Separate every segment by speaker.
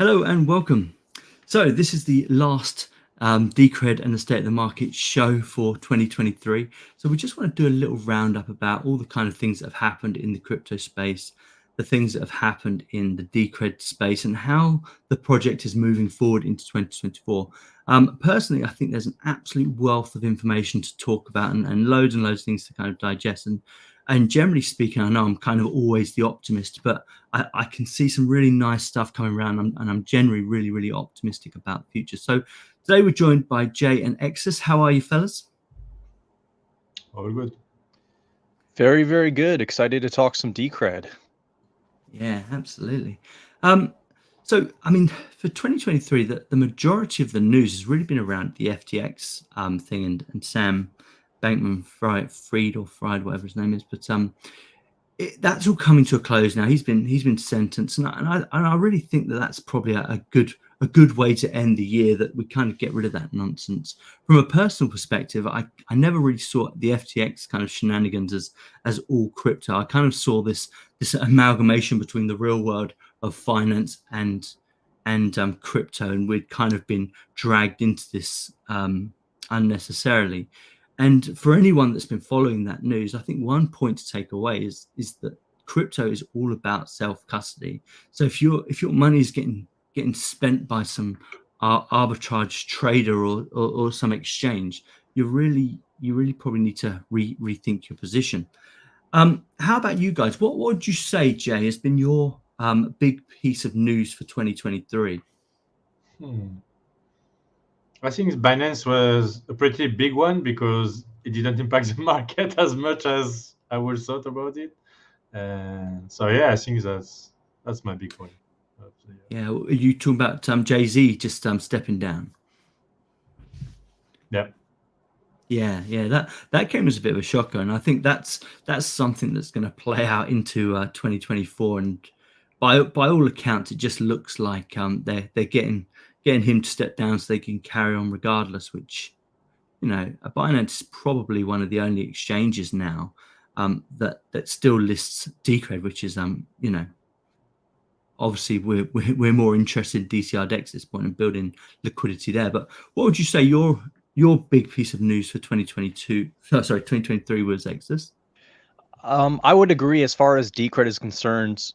Speaker 1: Hello and welcome. So this is the last Decred and the State of the Market show for 2023. So we just want to do a little roundup about all the kind of things that have happened in the crypto space, the things that have happened in the Decred space, and how the project is moving forward into 2024. Personally, I think there's an absolute wealth of information to talk about and loads of things to kind of digest. And generally speaking, I know I'm kind of always the optimist, but I can see some really nice stuff coming around, and I'm generally really optimistic about the future. So today we're joined by Jay and Exitus. How are you, fellas?
Speaker 2: All good.
Speaker 3: Very, very good. Excited to talk some Decred.
Speaker 1: Yeah, absolutely. So, I mean, for 2023, the majority of the news has really been around the FTX thing and Sam Bankman-Fried, whatever his name is. But that's all coming to a close now. He's been sentenced, and I really think that that's probably a good way to end the year, that we kind of get rid of that nonsense. From a personal perspective, I never really saw the FTX kind of shenanigans as all crypto. I kind of saw this amalgamation between the real world of finance and crypto, and we'd kind of been dragged into this unnecessarily. And for anyone that's been following that news, I think one point to take away is that crypto is all about self-custody. So if your money is getting spent by some arbitrage trader or some exchange, you really probably need to rethink your position. How about you guys? What would you say, Jay, has been your big piece of news for 2023?
Speaker 2: I think Binance was a pretty big one because it didn't impact the market as much as I would thought about it. And so yeah, I think that's my big point.
Speaker 1: Yeah, are you talking about Jay-Z just stepping down?
Speaker 2: Yeah.
Speaker 1: Yeah, that came as a bit of a shocker, and I think that's something that's going to play out into 2024. And by all accounts, it just looks like they're getting him to step down so they can carry on regardless. Which, Binance is probably one of the only exchanges now that still lists Decred, which is obviously we're more interested in DCR DEX at this point and building liquidity there. But what would you say your big piece of news for 2023 was, Exitus?
Speaker 3: I would agree. As far as Decred is concerned,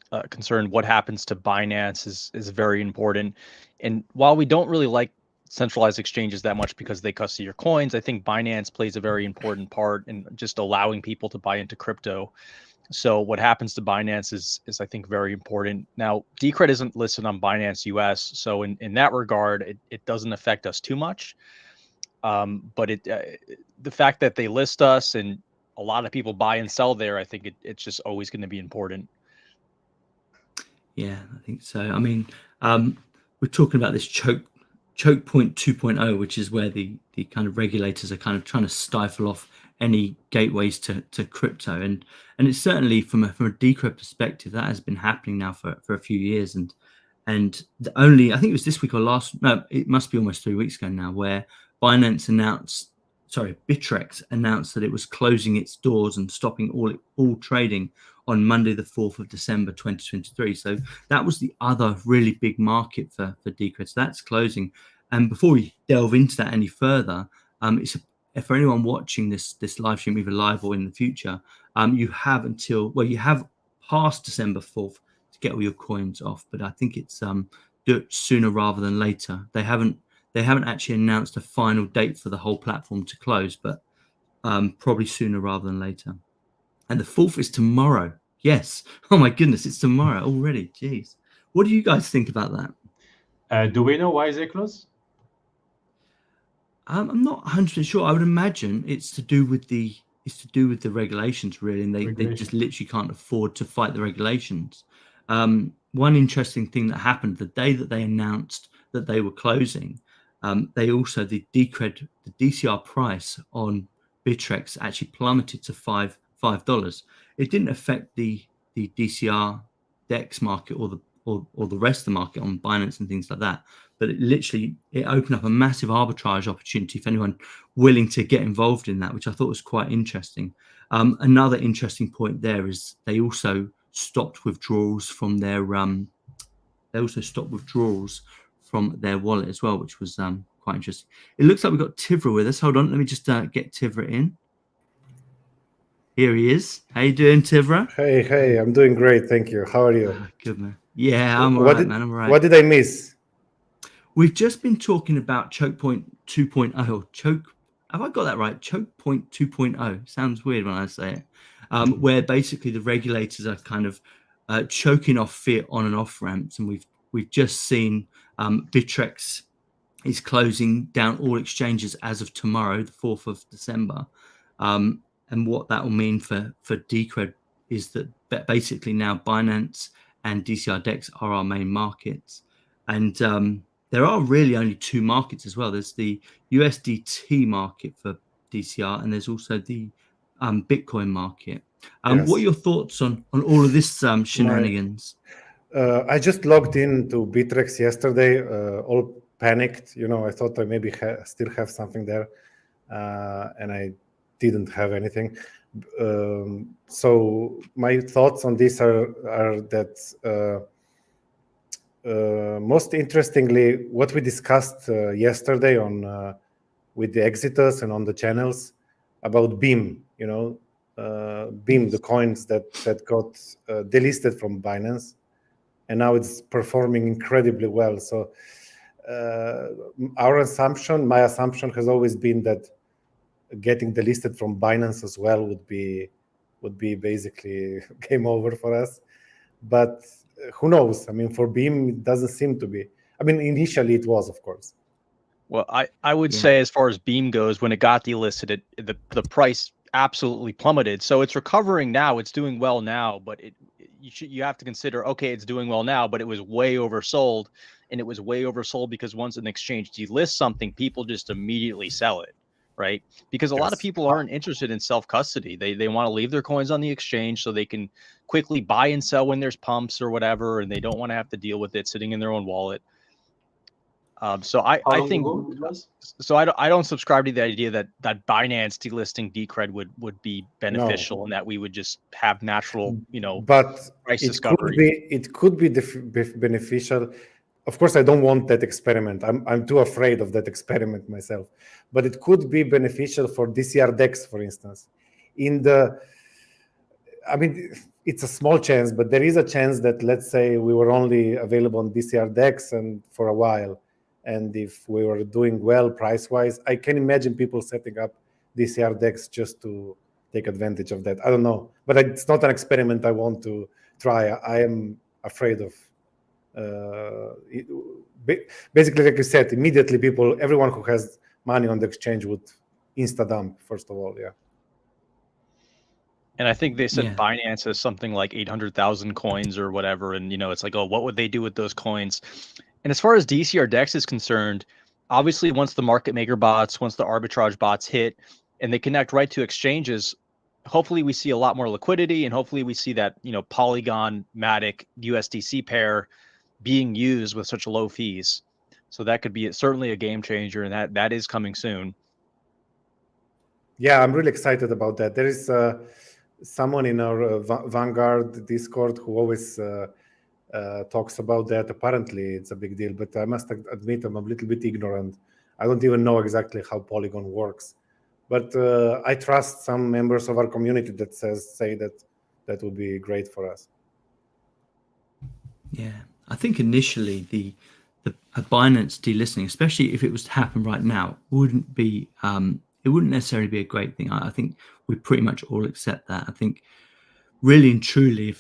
Speaker 3: what happens to Binance is very important. And while we don't really like centralized exchanges that much because they custody your coins, I think Binance plays a very important part in just allowing people to buy into crypto. So what happens to Binance is I think very important. Now, Decred isn't listed on Binance US, so in that regard, it doesn't affect us too much. But the fact that they list us and a lot of people buy and sell there, I think it's just always going to be important.
Speaker 1: Yeah, I think so. I mean, we're talking about this choke point 2.0, which is where the kind of regulators are kind of trying to stifle off any gateways to crypto, and it's certainly from a Decred perspective that has been happening now for a few years, and only, I think it was this week or it must be almost 3 weeks ago now, where Bitrex announced that it was closing its doors and stopping all trading on Monday, the 4th of December, 2023. So that was the other really big market for Decred. So that's closing. And before we delve into that any further, for anyone watching this live stream, either live or in the future, you have past December 4th to get all your coins off. But I think it's do it sooner rather than later. They haven't actually announced a final date for the whole platform to close, but probably sooner rather than later. And the 4th is tomorrow. Yes. Oh my goodness, it's tomorrow already. Jeez. What do you guys think about that?
Speaker 2: Do we know why they close?
Speaker 1: I'm not 100% sure. I would imagine it's to do with the regulations, really, and they just literally can't afford to fight the regulations. One interesting thing that happened the day that they announced that they were closing, they also, the DCR price on Bitrex actually plummeted to $5. It didn't affect the DCR DEX market or the rest of the market on Binance and things like that, but it opened up a massive arbitrage opportunity for anyone willing to get involved in that, which I thought was quite interesting. Another interesting point there is they also stopped withdrawals from their they also stopped withdrawals from their wallet as well, which was quite interesting. It looks like we've got Tivra with us. Hold on, let me just get Tivra in. Here he is. How you doing, Tivra?
Speaker 4: Hey, I'm doing great, thank you. How are you?
Speaker 1: Good, man. Yeah, I'm all
Speaker 4: What
Speaker 1: right,
Speaker 4: did
Speaker 1: man. I'm all right.
Speaker 4: what did I miss?
Speaker 1: We've just been talking about Choke Point 2.0. Have I got that right? Choke Point 2.0. Sounds weird when I say it. Where basically the regulators are kind of choking off fiat on and off ramps, and we've just seen Bittrex is closing down all exchanges as of tomorrow, the 4th of December. And what that will mean for Decred is that basically now Binance and DCR Dex are our main markets. And there are really only two markets as well. There's the USDT market for DCR, and there's also the Bitcoin market.
Speaker 4: Yes.
Speaker 1: What are your thoughts on all of this shenanigans?
Speaker 4: I just logged into Bittrex yesterday, all panicked. I thought I maybe still have something there, and I didn't have anything. So my thoughts on this are that most interestingly, what we discussed yesterday on with the Exitus and on the channels about Beam, Beam, the coins that got delisted from Binance, and now it's performing incredibly well. So my assumption has always been that getting delisted from Binance as well would be basically game over for us. But who knows? I mean, for Beam, it doesn't seem to be. I mean, initially it was, of course.
Speaker 3: Well, I would say as far as Beam goes, when it got delisted, the price absolutely plummeted. So it's recovering now. It's doing well now, but you have to consider, okay, it's doing well now, but it was way oversold, and it was way oversold because once an exchange delists something, people just immediately sell it, right? Because a lot of people aren't interested in self-custody. They want to leave their coins on the exchange so they can quickly buy and sell when there's pumps or whatever, and they don't want to have to deal with it sitting in their own wallet. So I think so. I don't subscribe to the idea that Binance delisting Decred would be beneficial, and that we would just have natural,
Speaker 4: but
Speaker 3: price discovery.
Speaker 4: It could be beneficial. Of course, I don't want that experiment. I'm too afraid of that experiment myself. But it could be beneficial for DCR Dex, for instance. I mean, it's a small chance, but there is a chance that, let's say, we were only available on DCR Dex and for a while. And if we were doing well price-wise, I can imagine people setting up DCR Dex just to take advantage of that. I don't know. But it's not an experiment I want to try. I am afraid of basically, like you said, immediately everyone who has money on the exchange would insta-dump, first of all, yeah.
Speaker 3: And I think they said Binance has something like 800,000 coins or whatever. And, it's like, oh, what would they do with those coins? And as far as DCR Dex is concerned, obviously, once the market maker bots, once the arbitrage bots hit and they connect right to exchanges, hopefully we see a lot more liquidity, and hopefully we see that, Polygon Matic USDC pair being used with such low fees. So that could be certainly a game changer, and that is coming soon.
Speaker 4: Yeah, I'm really excited about that. There is someone in our Vanguard Discord who always talks about that. Apparently, it's a big deal, but I must admit I'm a little bit ignorant. I don't even know exactly how Polygon works. But I trust some members of our community that say that would be great for us.
Speaker 1: Yeah, I think initially the Binance delisting, especially if it was to happen right now, wouldn't be it wouldn't necessarily be a great thing. I think we pretty much all accept that. I think really and truly,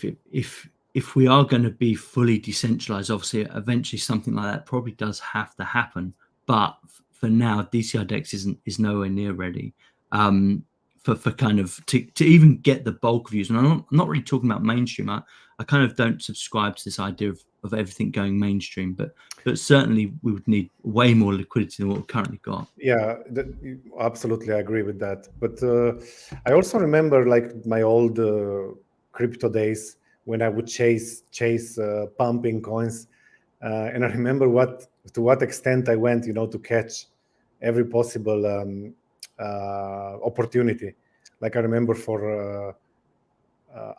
Speaker 1: if we are going to be fully decentralized, obviously eventually something like that probably does have to happen. But for now, DCR Dex is nowhere near ready for kind of to even get the bulk of use. And I'm not really talking about mainstream. I kind of don't subscribe to this idea of everything going mainstream, but certainly we would need way more liquidity than what we've currently got.
Speaker 4: Yeah, absolutely, I agree with that. But I also remember like my old crypto days when I would chase pumping coins, and I remember to what extent I went, to catch every possible opportunity. Like I remember for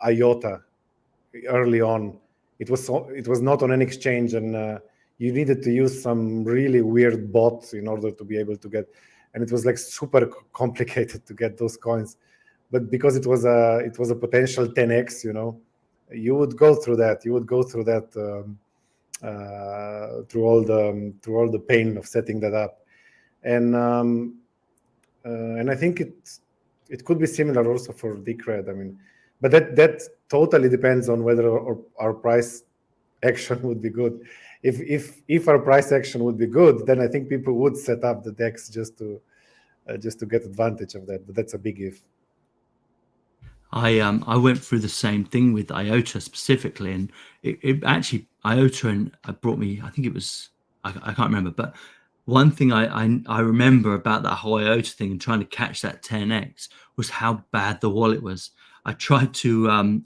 Speaker 4: IOTA early on, it was not on any exchange, and you needed to use some really weird bot in order to be able to get, and it was like super complicated to get those coins. But because it was a potential 10x, you would go through that. You would go through that through all the pain of setting that up, and I think it could be similar also for Decred. I mean, but that totally depends on whether our price action would be good. If our price action would be good, then I think people would set up the DEX just to get advantage of that. But that's a big if.
Speaker 1: I went through the same thing with IOTA specifically, and it actually IOTA and brought me. I think it was I can't remember, but one thing I remember about that whole IOTA thing and trying to catch that 10x was how bad the wallet was. I tried to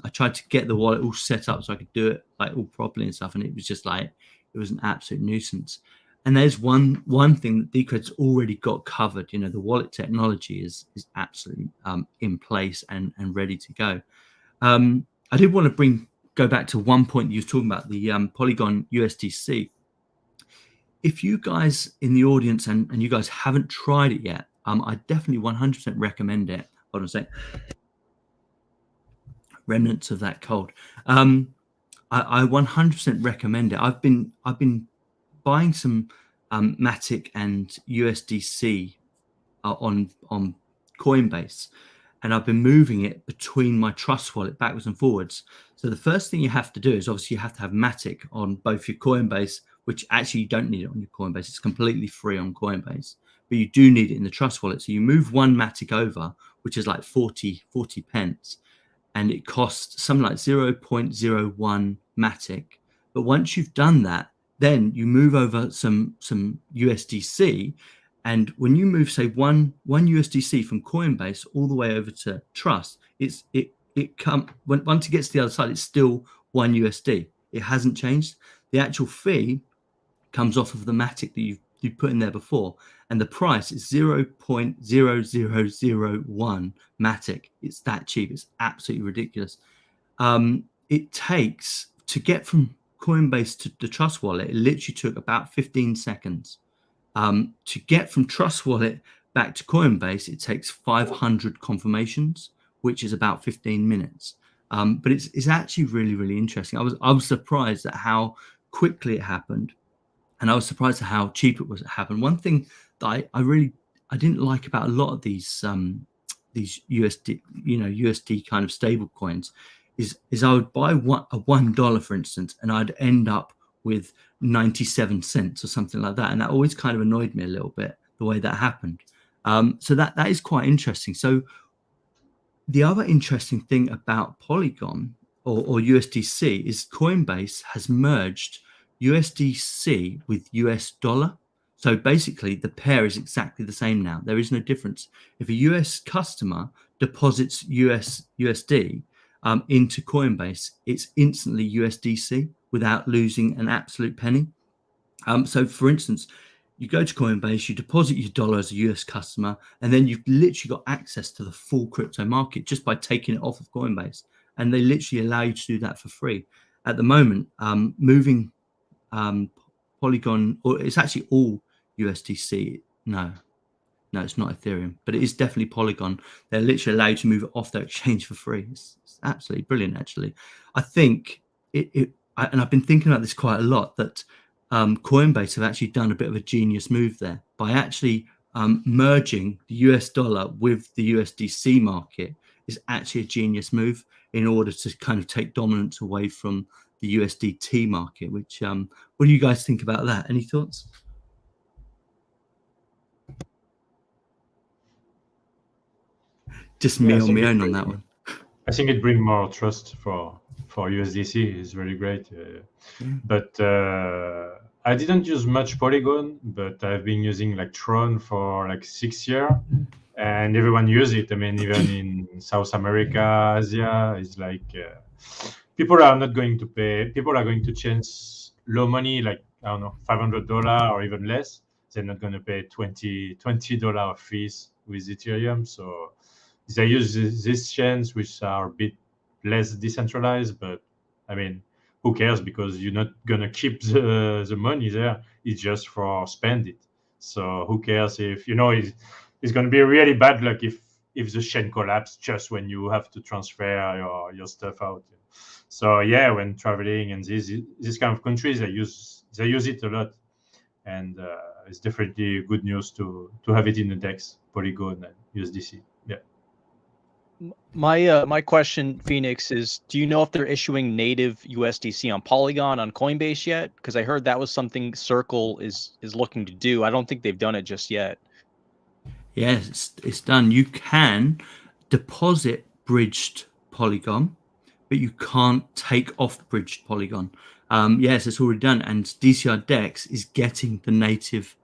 Speaker 1: get the wallet all set up so I could do it like all properly and stuff, and it was just like it was an absolute nuisance. And there's one thing that Decred's already got covered. The wallet technology is absolutely in place and ready to go. I did want to go back to one point you were talking about, the Polygon USDC. If you guys in the audience and you guys haven't tried it yet, I definitely 100% recommend it. Hold on a sec. Remnants of that cold. I 100% recommend it. I've been buying some Matic and USDC on Coinbase, and I've been moving it between my Trust wallet backwards and forwards. So the first thing you have to do is obviously you have to have Matic on both your Coinbase, which actually you don't need it on your Coinbase. It's completely free on Coinbase, but you do need it in the Trust wallet. So you move one Matic over, which is like 40 pence, and it costs something like 0.01 Matic. But once you've done that, then you move over some USDC, and when you move, say, one USDC from Coinbase all the way over to Trust, once it gets to the other side, it's still one USD. It hasn't changed. The actual fee comes off of the Matic that you put in there before, and the price is 0.0001 Matic. It's that cheap. It's absolutely ridiculous. It takes to get from Coinbase to the Trust wallet, it literally took about 15 seconds. To get from Trust wallet back to Coinbase, it takes 500 confirmations, which is about 15 minutes. But it's actually really, really interesting. I was surprised at how quickly it happened, and I was surprised at how cheap it was to happen. One thing that I didn't like about a lot of these USD USD kind of stable coins is I would buy a $1, for instance, and I'd end up with 97 cents or something like that, and that always kind of annoyed me a little bit, the way that happened. So that is quite interesting. So the other interesting thing about Polygon or USDC is Coinbase has merged USDC with US dollar. So basically the pair is exactly the same now. There is no difference. If a US customer deposits USD into Coinbase, it's instantly USDC without losing an absolute penny. So for instance, you go to Coinbase, you deposit your dollar as a US customer, and then you've literally got access to the full crypto market just by taking it off of Coinbase. And they literally allow you to do that for free. At the moment, moving Polygon, or it's actually all USDC. No, it's not Ethereum, but it is definitely Polygon. They literally allow you to move it off their exchange for free. It's absolutely brilliant, actually. I think and I've been thinking about this quite a lot, that Coinbase have actually done a bit of a genius move there by actually merging the US dollar with the USDC market. Is actually a genius move in order to kind of take dominance away from the USDT market. Which what do you guys think about that? Any thoughts? Just me on my own on that one.
Speaker 2: I think it brings more trust for USDC. It's really great. But I didn't use much Polygon, but I've been using like Tron for like 6 years, and everyone uses it. I mean, even in South America, Asia, it's like people are not going to pay. People are going to change low money, like I don't know, $500 or even less. They're not going to pay $20 of fees with Ethereum. So they use these chains, which are a bit less decentralized, but I mean, who cares, because you're not gonna keep the money there. It's just for spend it. So who cares if it's gonna be really bad luck if the chain collapse just when you have to transfer your stuff out. So yeah, when traveling and this kind of countries, they use it a lot, and it's definitely good news to have it in the DEX, Polygon, and USDC. Yeah.
Speaker 3: My question, Phoenix, is do you know if they're issuing native USDC on Polygon on Coinbase yet? Because I heard that was something Circle is looking to do. I don't think they've done it just yet.
Speaker 1: Yes, it's done. You can deposit bridged Polygon, but you can't take off bridged Polygon. Yes, it's already done, and DCR Dex is getting the native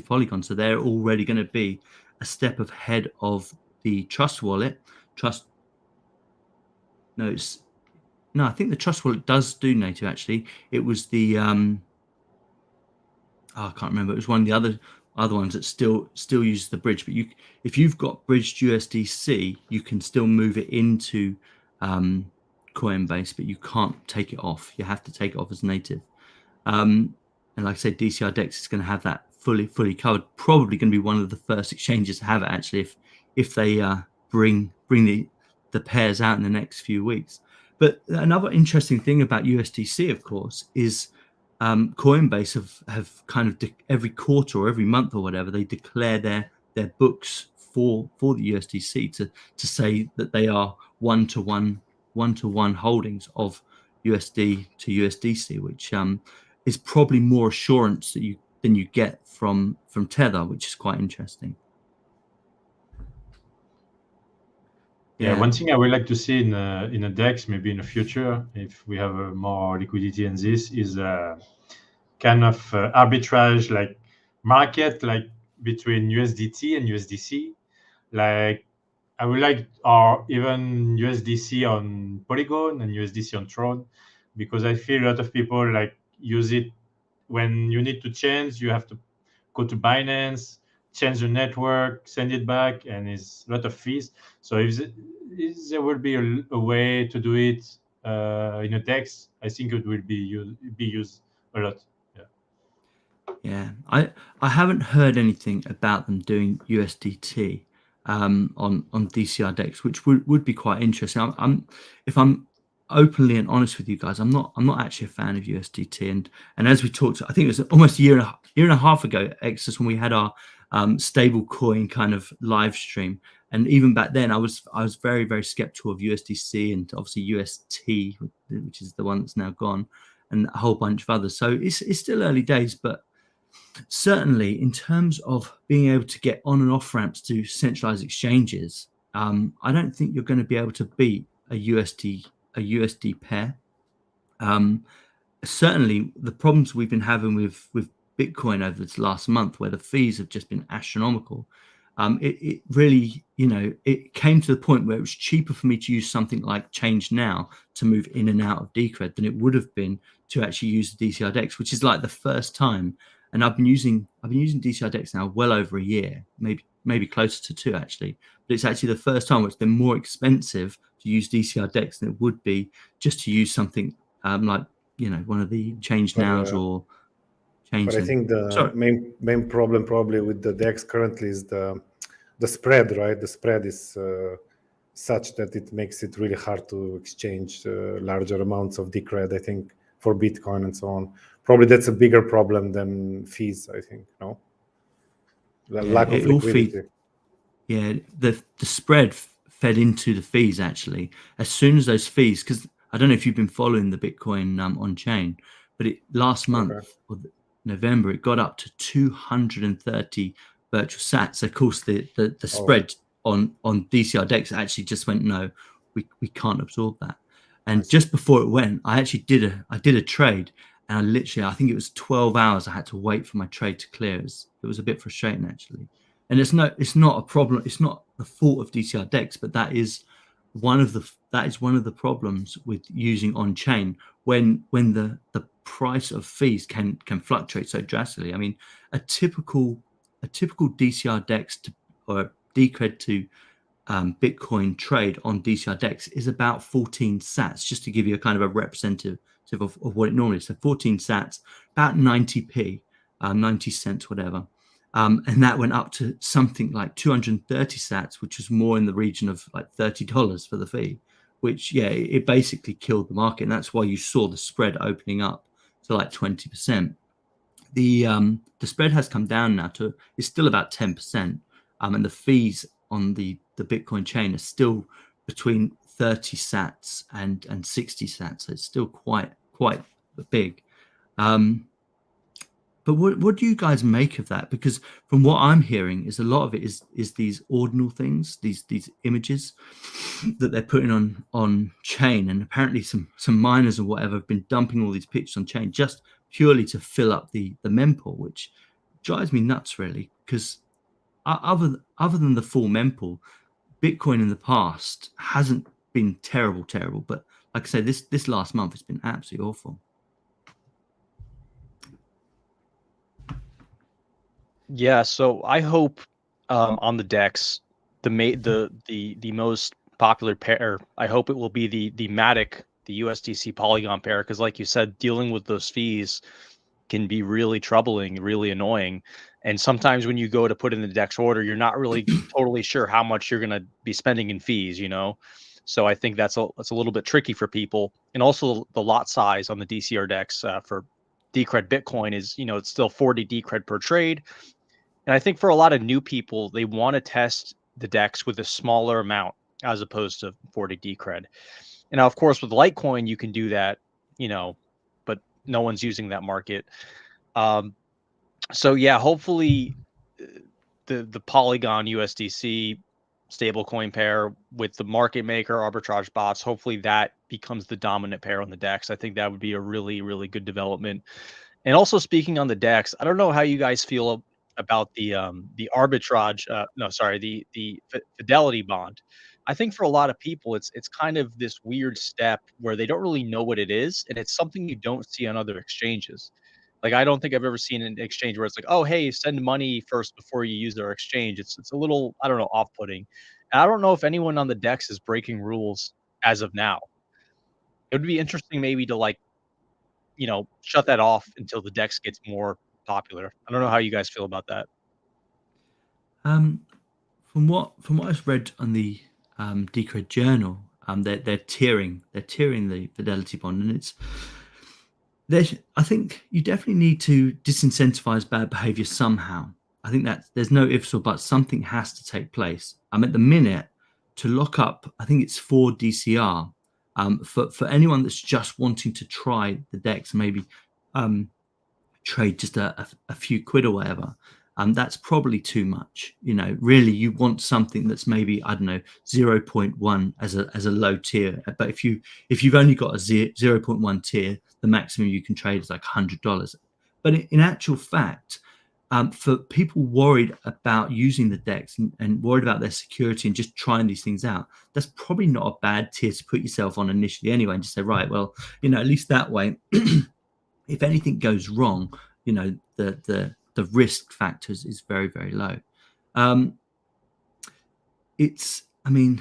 Speaker 1: Polygon, so they're already going to be a step ahead of the Trust Wallet. I think the Trust Wallet does do native. Actually, it was the I can't remember. It was one of the other ones that still uses the bridge. But if you've got bridged USDC, you can still move it into Coinbase, but you can't take it off. You have to take it off as native. And like I said, DCR Dex is going to have that fully covered. Probably going to be one of the first exchanges to have it, actually, if they bring the pairs out in the next few weeks. But another interesting thing about USDC, of course, is Coinbase have kind of every quarter or every month or whatever, they declare their books for the USDC to say that they are one-to-one holdings of USD to USDC, which is probably more assurance than you get from Tether, which is quite interesting.
Speaker 2: Yeah, one thing I would like to see in a DEX, maybe in the future, if we have more liquidity in this, is kind of arbitrage, like market, like between USDT and USDC. Like I would like, or even USDC on Polygon and USDC on Tron, because I feel a lot of people like use it when you need to change. You have to go to Binance, change the network, send it back, and it's a lot of fees. So if there will be a way to do it in a DEX, I think it will be used a lot.
Speaker 1: Yeah, I haven't heard anything about them doing USDT on DCR Dex, which would be quite interesting. If I'm openly and honest with you guys, I'm not actually a fan of USDT, and as we talked, I think it was almost a year and a half ago, Exitus, when we had our stable coin kind of live stream, and even back then I was very, very skeptical of USDC and obviously UST, which is the one that's now gone, and a whole bunch of others. So it's still early days, but certainly in terms of being able to get on and off ramps to centralized exchanges, I don't think you're going to be able to beat a USD pair. Certainly the problems we've been having with Bitcoin over this last month, where the fees have just been astronomical, it really, it came to the point where it was cheaper for me to use something like Change Now to move in and out of Decred than it would have been to actually use the DCR Dex, which is like the first time. And I've been using DCR Dex now well over a year, maybe closer to 2 actually. But it's actually the first time where it's been more expensive to use DCR Dex than it would be just to use something like one of the Change Nows or Change.
Speaker 4: But I think the main problem probably with the DEX currently is the spread, right? The spread is such that it makes it really hard to exchange larger amounts of Decred, I think, for Bitcoin and so on. Probably that's a bigger problem than fees, I think, no? Lack of liquidity.
Speaker 1: The spread fed into the fees, actually. As soon as those fees, because I don't know if you've been following the Bitcoin on chain, but last month, or November, it got up to 230 virtual sats. Of course, the spread on DCR Dex actually just went, no, we can't absorb that. And just before it went, I actually did a trade, and I think it was 12 hours I had to wait for my trade to clear. It was a bit frustrating, actually. And it's not a problem. It's not the fault of DCR Dex, but that is one of the problems with using on chain when the price of fees can fluctuate so drastically. I mean, a typical DCR Dex or Decred to Bitcoin trade on DCR DEX is about 14 sats, just to give you a kind of a representative of what it normally is. So 14 sats, about 90p, 90 cents, whatever. And that went up to something like 230 sats, which was more in the region of like $30 for the fee, which, yeah, it basically killed the market. And that's why you saw the spread opening up to like 20%. The spread has come down now to, it's still about 10%. And the fees on the Bitcoin chain are still between 30 sats and 60 sats. So it's still quite big. But what do you guys make of that? Because from what I'm hearing, is a lot of it is these ordinal things, these images that they're putting on chain, and apparently some miners or whatever have been dumping all these pictures on chain just purely to fill up the mempool, which drives me nuts, really. Because other than the full mempool, Bitcoin in the past hasn't been terrible, but like I say, this last month has been absolutely awful.
Speaker 3: Yeah, so I hope on the DEX the most popular pair. I hope it will be the Matic, the USDC Polygon pair, because like you said, dealing with those fees can be really troubling, really annoying. And sometimes when you go to put in the DEX order, you're not really totally sure how much you're going to be spending in fees, you know. So I think that's a little bit tricky for people. And also the lot size on the DCR DEX for Decred Bitcoin is, it's still 40 Decred per trade. And I think for a lot of new people, they want to test the DEX with a smaller amount as opposed to 40 Decred. And now, of course, with Litecoin, you can do that, but no one's using that market. So yeah, hopefully the Polygon USDC stablecoin pair with the market maker arbitrage bots, hopefully that becomes the dominant pair on the DEX. I think that would be a really, really good development. And also speaking on the DEX, I don't know how you guys feel about the arbitrage. The Fidelity bond. I think for a lot of people, it's kind of this weird step where they don't really know what it is, and it's something you don't see on other exchanges. Like I don't think I've ever seen an exchange where it's like, oh hey, send money first before you use their exchange. It's a little, I don't know, off-putting. And I don't know if anyone on the DEX is breaking rules as of now. It would be interesting maybe to shut that off until the DEX gets more popular. I don't know how you guys feel about that.
Speaker 1: From what I've read on the Decred Journal, they're tiering the Fidelity bond, and I think you definitely need to disincentivize bad behavior somehow. I think that there's no ifs or buts. Something has to take place. At the minute, to lock up, I think it's 4 DCR. For anyone that's just wanting to try the DEX, maybe trade just a few quid or whatever, that's probably too much. Really, you want something that's maybe, I don't know, 0.1 as a low tier. But if you've only got a 0.1 tier, the maximum you can trade is like $100. But in actual fact, for people worried about using the DEX and worried about their security and just trying these things out, that's probably not a bad tier to put yourself on initially anyway, and just say, right, well, at least that way, if anything goes wrong, the risk factors is very, very low. I don't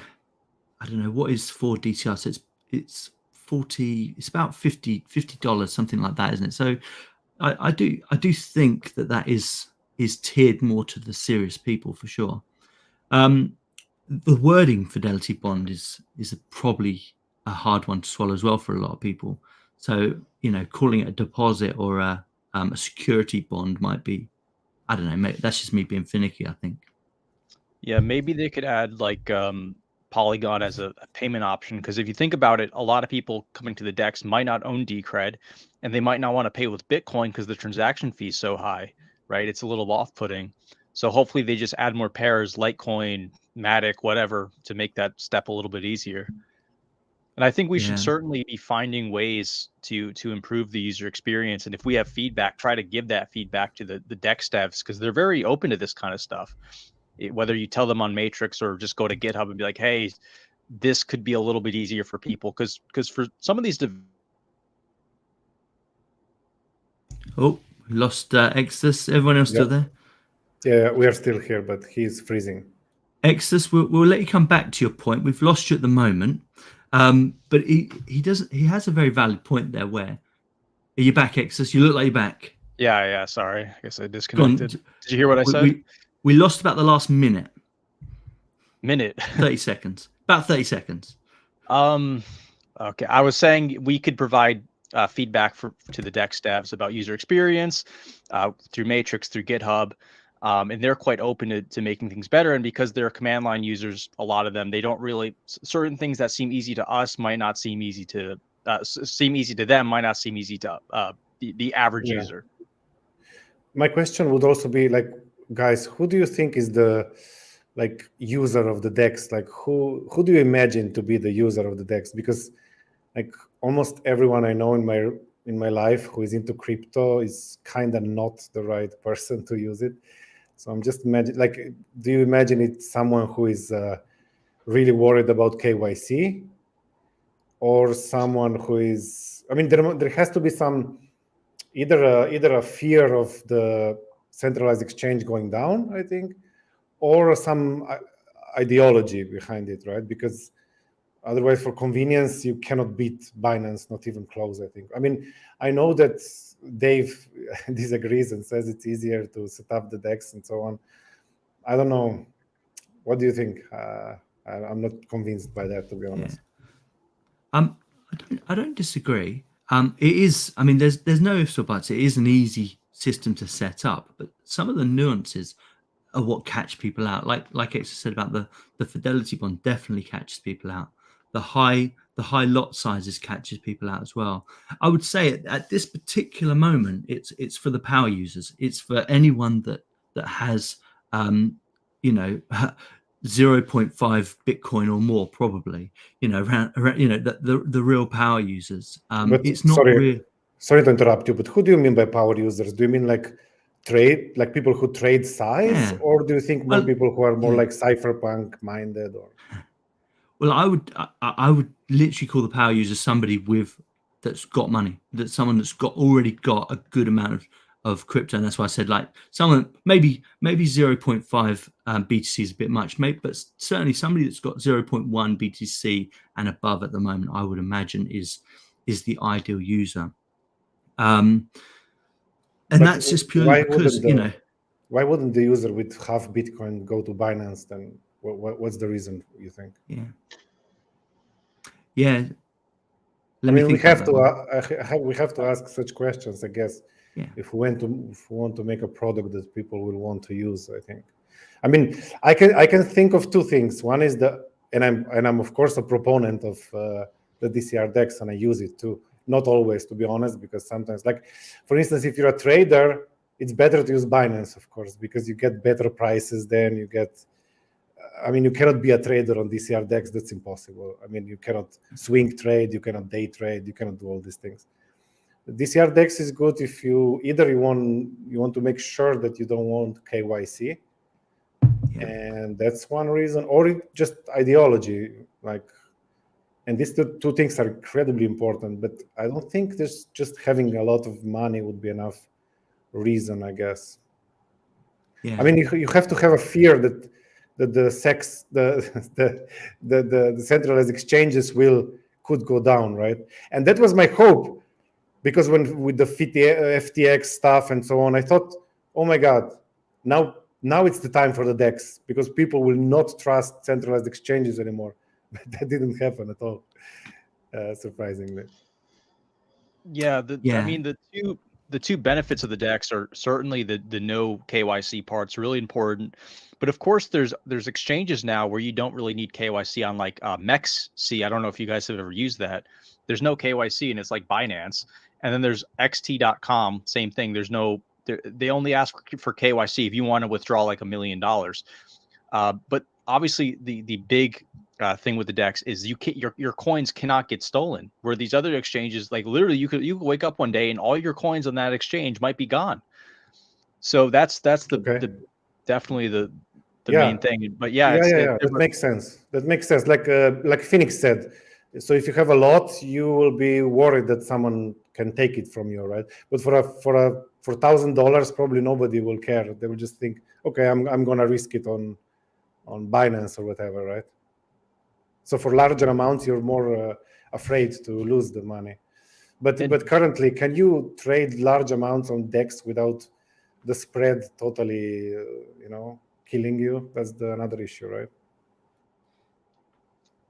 Speaker 1: know, what is 4 DCR? So it's 40, it's about $50, something like that, isn't it? So I do think that is tiered more to the serious people for sure. The wording Fidelity bond is probably a hard one to swallow as well for a lot of people. So calling it a deposit or a security bond might be, I don't know, that's just me being finicky, I think.
Speaker 3: Yeah, maybe they could add Polygon as a payment option, because if you think about it, a lot of people coming to the DEX might not own Decred, and they might not want to pay with Bitcoin because the transaction fee is so high, right? It's a little off-putting. So hopefully they just add more pairs, Litecoin, Matic, whatever, to make that step a little bit easier. And I think we should certainly be finding ways to improve the user experience. And if we have feedback, try to give that feedback to the DEX devs, because they're very open to this kind of stuff. Whether you tell them on Matrix or just go to GitHub and be like, hey, this could be a little bit easier for people. Because for some of these...
Speaker 1: Lost Exitus. Everyone else still there?
Speaker 4: Yeah, we are still here, but he's freezing.
Speaker 1: Exitus, we'll let you come back to your point. We've lost you at the moment, but he has a very valid point there. Where are you back, Exitus? You look like you're back.
Speaker 3: Yeah. Sorry, I guess I
Speaker 1: Go on.
Speaker 3: disconnected. Did you hear what I said?
Speaker 1: We lost about the last minute.
Speaker 3: 30
Speaker 1: seconds. About 30 seconds.
Speaker 3: Okay, I was saying we could provide feedback to the Dex devs about user experience through Matrix, through GitHub, and they're quite open to making things better. And because they're command line users, a lot of them, they don't really, certain things that seem easy to us might not seem easy to them, might not seem easy to the average user.
Speaker 4: My question would also be like, guys, who do you think is the user of the DEX? Like who do you imagine to be the user of the DEX? Because like almost everyone I know in my life who is into crypto is kind of not the right person to use it. So I'm just imagine, like, do you imagine it's someone who is really worried about KYC, or someone who is? I mean, there has to be some either a fear of the centralized exchange going down, I think, or some ideology behind it, right? Because otherwise, for convenience, you cannot beat Binance, not even close, I think. I mean, I know that Dave disagrees and says it's easier to set up the DEX and so on. I don't know. What do you think? I'm not convinced by that, to be honest.
Speaker 1: Yeah. I don't disagree. It is. I mean, there's no ifs or buts. It is an easy system to set up, but some of the nuances are what catch people out. Like Exa said about the fidelity bond, definitely catches people out. The high lot sizes catches people out as well. I would say at this particular moment, it's for the power users. It's for anyone that has 0.5 Bitcoin or more, probably, around the real power users.
Speaker 4: But
Speaker 1: it's not real.
Speaker 4: Sorry to interrupt you, but who do you mean by power users? Do you mean like people who trade size, or do you think more people who are more like cypherpunk minded? Or
Speaker 1: well, I would literally call the power user somebody that's got money, that's someone that's already got a good amount of crypto, and that's why I said like someone maybe 0.5 BTC is a bit much, but certainly somebody that's got 0.1 BTC and above at the moment, I would imagine is the ideal user. And that's just purely because
Speaker 4: why wouldn't the user with half Bitcoin go to Binance then? What's the reason, you think?
Speaker 1: Yeah.
Speaker 4: I mean, we have to ask such questions, I guess.
Speaker 1: Yeah.
Speaker 4: If we want to make a product that people will want to use, I think. I mean, I can think of two things. One is and I'm of course a proponent of the DCR DEX, and I use it too. Not always, to be honest, because sometimes, like for instance, if you're a trader, it's better to use Binance, of course, because you get better prices. Then you get. I mean, you cannot be a trader on DCR DEX. That's impossible. I mean, you cannot swing trade, you cannot day trade, you cannot do all these things. The DCR DEX is good if you want to make sure that you don't want KYC, and that's one reason, or just ideology. Like, and these two things are incredibly important. But I don't think there's just having a lot of money would be enough reason, I guess.
Speaker 1: Yeah.
Speaker 4: I mean, you have to have a fear that the centralized exchanges could go down, right? And that was my hope, because with the FTX stuff and so on, I thought, oh my God, now it's the time for the DEX, because people will not trust centralized exchanges anymore. But that didn't happen at all, surprisingly.
Speaker 3: Yeah, I mean, the two benefits of the DEX are certainly the no KYC part's really important, but of course there's exchanges now where you don't really need KYC on, like MEXC. I don't know if you guys have ever used that. There's no KYC, and it's like Binance. And then there's xt.com, same thing. They only ask for KYC if you want to withdraw like $1 million. But obviously the big thing with the DEX is your coins cannot get stolen. Where these other exchanges, like literally, you could wake up one day and all your coins on that exchange might be gone. So that's definitely the main thing. But
Speaker 4: that makes sense. That makes sense. Like Phoenix said. So if you have a lot, you will be worried that someone can take it from you, right? But for $1,000, probably nobody will care. They will just think, okay, I'm gonna risk it on Binance or whatever, right? So for larger amounts, you're more afraid to lose the money. But currently, can you trade large amounts on DEX without the spread totally, killing you? That's another issue, right?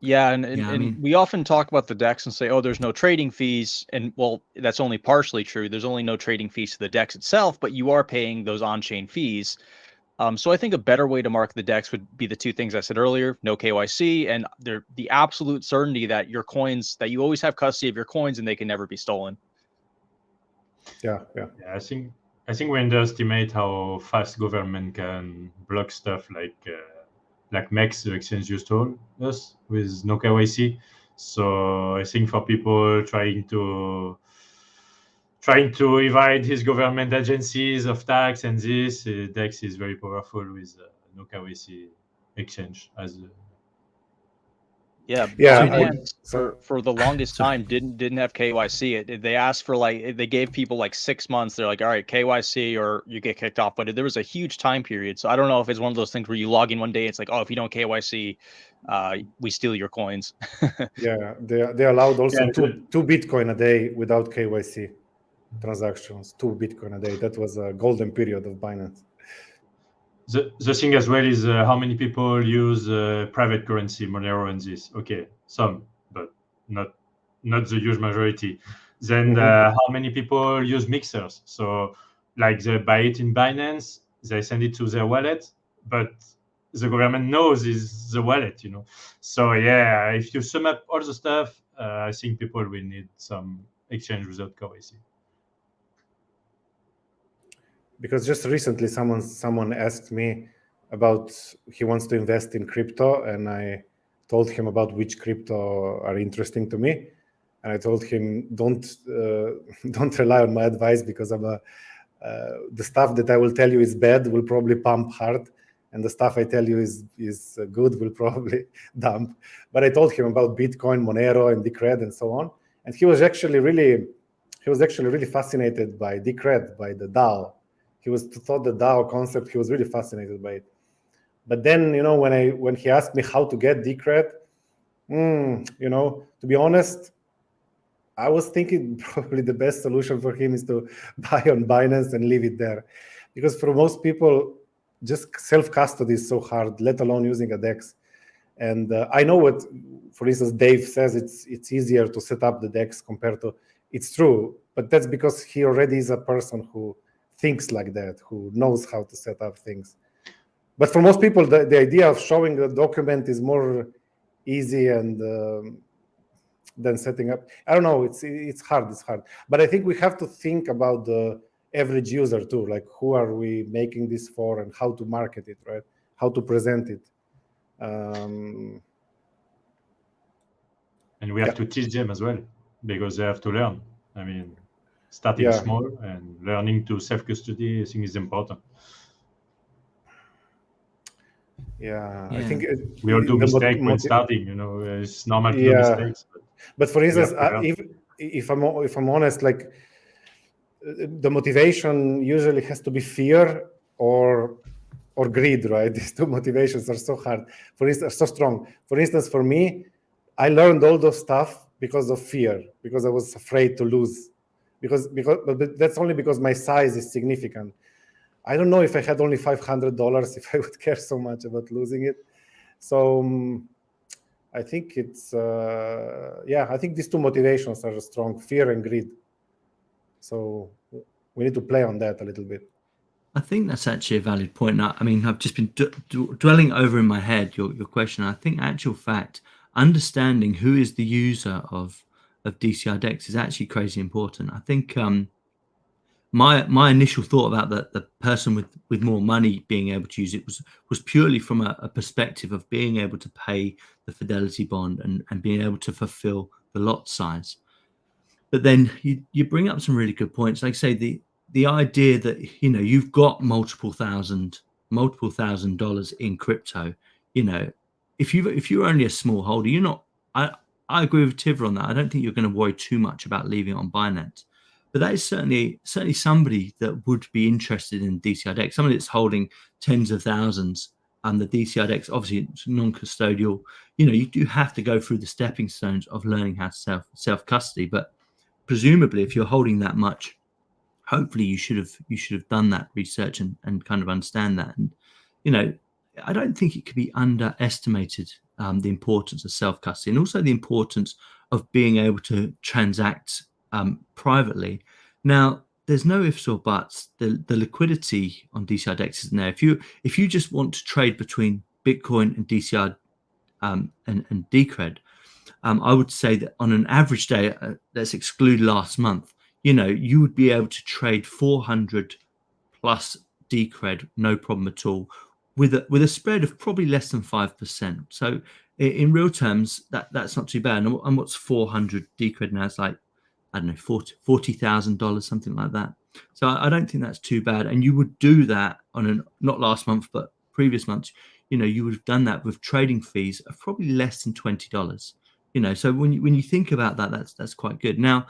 Speaker 3: Yeah, and we often talk about the DEX and say, oh, there's no trading fees. And well, that's only partially true. There's only no trading fees to the DEX itself, but you are paying those on-chain fees. So I think a better way to mark the DEX would be the two things I said earlier: no KYC, and the absolute certainty that your coins, that you always have custody of your coins and they can never be stolen.
Speaker 4: Yeah.
Speaker 2: I think we underestimate how fast government can block stuff like Mex, the exchange you told us, with no KYC. So I think for people trying to evade his government agencies of tax and this, DEX is very powerful with no KYC exchange as
Speaker 3: Binance for the longest time didn't have KYC. They asked for they gave people 6 months. They're like, all right, KYC or you get kicked off. But there was a huge time period. So I don't know if it's one of those things where you log in one day, it's like, oh, if you don't KYC, we steal your coins.
Speaker 4: Yeah, they allowed also two Bitcoin a day without KYC transactions. 2 Bitcoin a day. That was a golden period of Binance.
Speaker 2: The thing as well is how many people use private currency, Monero and this. Okay, some, but not the huge majority. Then how many people use mixers? So they buy it in Binance, they send it to their wallet, but the government knows is the wallet, So yeah, if you sum up all the stuff, I think people will need some exchange without KYC.
Speaker 4: Because just recently someone asked me about he wants to invest in crypto, and I told him about which crypto are interesting to me, and I told him don't rely on my advice, because the stuff that I will tell you is bad will probably pump hard, and the stuff I tell you is good will probably dump. But I told him about Bitcoin, Monero, and Decred and so on, and he was actually really fascinated by Decred, by the DAO. He thought the DAO concept, he was really fascinated by it. But then, when he asked me how to get Decred, to be honest, I was thinking probably the best solution for him is to buy on Binance and leave it there. Because for most people, just self-custody is so hard, let alone using a DEX. And I know what, for instance, Dave says it's easier to set up the DEX compared to, it's true, but that's because he already is a person who thinks like that, who knows how to set up things. But for most people, the idea of showing the document is more easy and than setting up. I don't know. It's hard. But I think we have to think about the average user too. Like, who are we making this for, and how to market it, right? How to present it.
Speaker 2: And we have to teach them as well, because they have to learn. I mean, starting small and learning to self-custody, I think, is important.
Speaker 4: Yeah. I think
Speaker 2: we all do mistakes when starting. It's normal to do mistakes.
Speaker 4: But for instance, if I'm honest, like, the motivation usually has to be fear or greed, right? These two motivations are so hard. For instance, so strong. For instance, for me, I learned all those stuff because of fear, because I was afraid to lose. But that's only because my size is significant. I don't know if I had only $500 if I would care so much about losing it. So I think it's I think these two motivations are strong: fear and greed. So we need to play on that a little bit.
Speaker 1: I think that's actually a valid point. I mean, I've just been dwelling over in my head your question. I think, actual fact, understanding who is the user of DCI DEX is actually crazy important. I think my initial thought about the person with more money being able to use it was purely from a perspective of being able to pay the fidelity bond and being able to fulfill the lot size. But then you bring up some really good points. Like, say, the idea that you've got multiple thousand dollars in crypto. If you're only a small holder, you're not. I agree with Tivra on that. I don't think you're going to worry too much about leaving it on Binance. But that is certainly somebody that would be interested in DCI DEX, somebody that's holding tens of thousands. the DCRX, obviously it's non-custodial. You do have to go through the stepping stones of learning how to self custody. But presumably, if you're holding that much, hopefully you should have done that research and kind of understand that. And I don't think it could be underestimated, the importance of self custody, and also the importance of being able to transact privately. Now, there's no ifs or buts. The liquidity on DCRX is there. If you just want to trade between Bitcoin and DCR and Decred, I would say that on an average day, let's exclude last month, you would be able to trade 400 plus Decred, no problem at all, with a spread of probably less than 5%. So in real terms, that's not too bad. And what's 400 Decred now? It's like, I don't know, $40,000, something like that. So I don't think that's too bad. And you would do that on not last month, but previous months. You would have done that with trading fees of probably less than $20. So when you think about that, that's quite good. Now,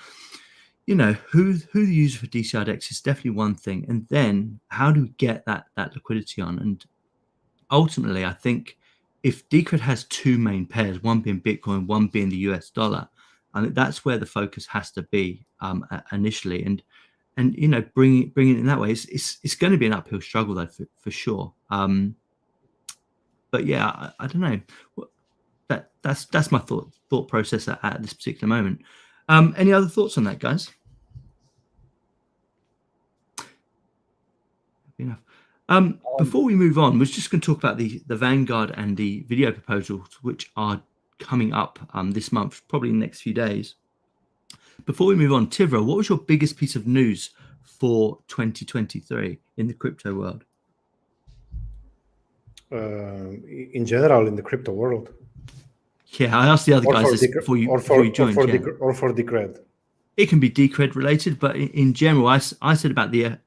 Speaker 1: who the user for DCRX is definitely one thing, and then how do we get that liquidity on? And ultimately, I think if Decred has two main pairs, one being Bitcoin, one being the US dollar, I think that's where the focus has to be initially. And bringing it in that way, it's going to be an uphill struggle though for sure. But yeah, I don't know. That's my thought process at this particular moment. Any other thoughts on that, guys? Enough. Before we move on, we're just going to talk about the Vanguard and the video proposals, which are coming up this month, probably in the next few days. Before we move on, Tivro, what was your biggest piece of news for 2023 in the crypto world?
Speaker 4: In general, in the crypto world.
Speaker 1: Yeah, I asked the other guys this before you joined.
Speaker 4: Or for Decred.
Speaker 1: It can be Decred related, but in general, I said about the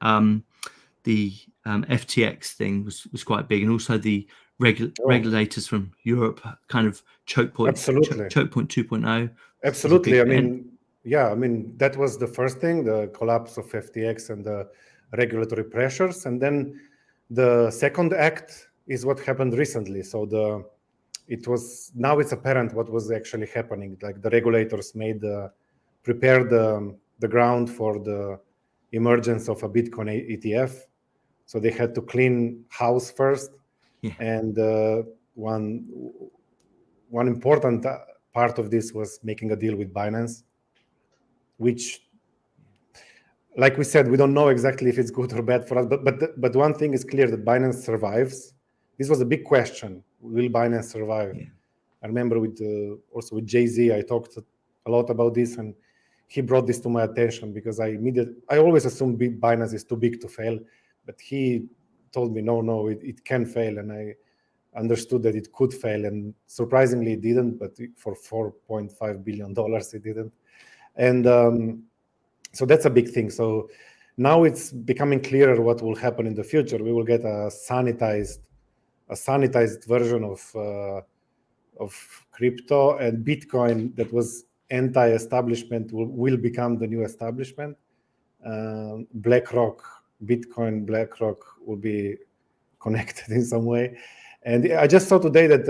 Speaker 1: FTX thing was quite big, and also the regulators from Europe kind of choke point 2.0.
Speaker 4: Absolutely. I mean, that was the first thing, the collapse of FTX and the regulatory pressures, and then the second act is what happened recently. So now it's apparent what was actually happening. Like the regulators prepared the ground for the emergence of a Bitcoin ETF. So they had to clean house first.
Speaker 1: Yeah.
Speaker 4: And one important part of this was making a deal with Binance, which, like we said, we don't know exactly if it's good or bad for us. But one thing is clear, that Binance survives. This was a big question. Will Binance survive? Yeah. I remember also with Jay-Z, I talked a lot about this, and he brought this to my attention because I always assumed Binance is too big to fail, but he told me, no, it can fail, and I understood that it could fail, and surprisingly it didn't, but for $4.5 billion it didn't. And so that's a big thing. So now it's becoming clearer what will happen in the future. We will get a sanitized version of crypto, and Bitcoin that was anti-establishment will become the new establishment. BlackRock will be connected in some way. And I just saw today that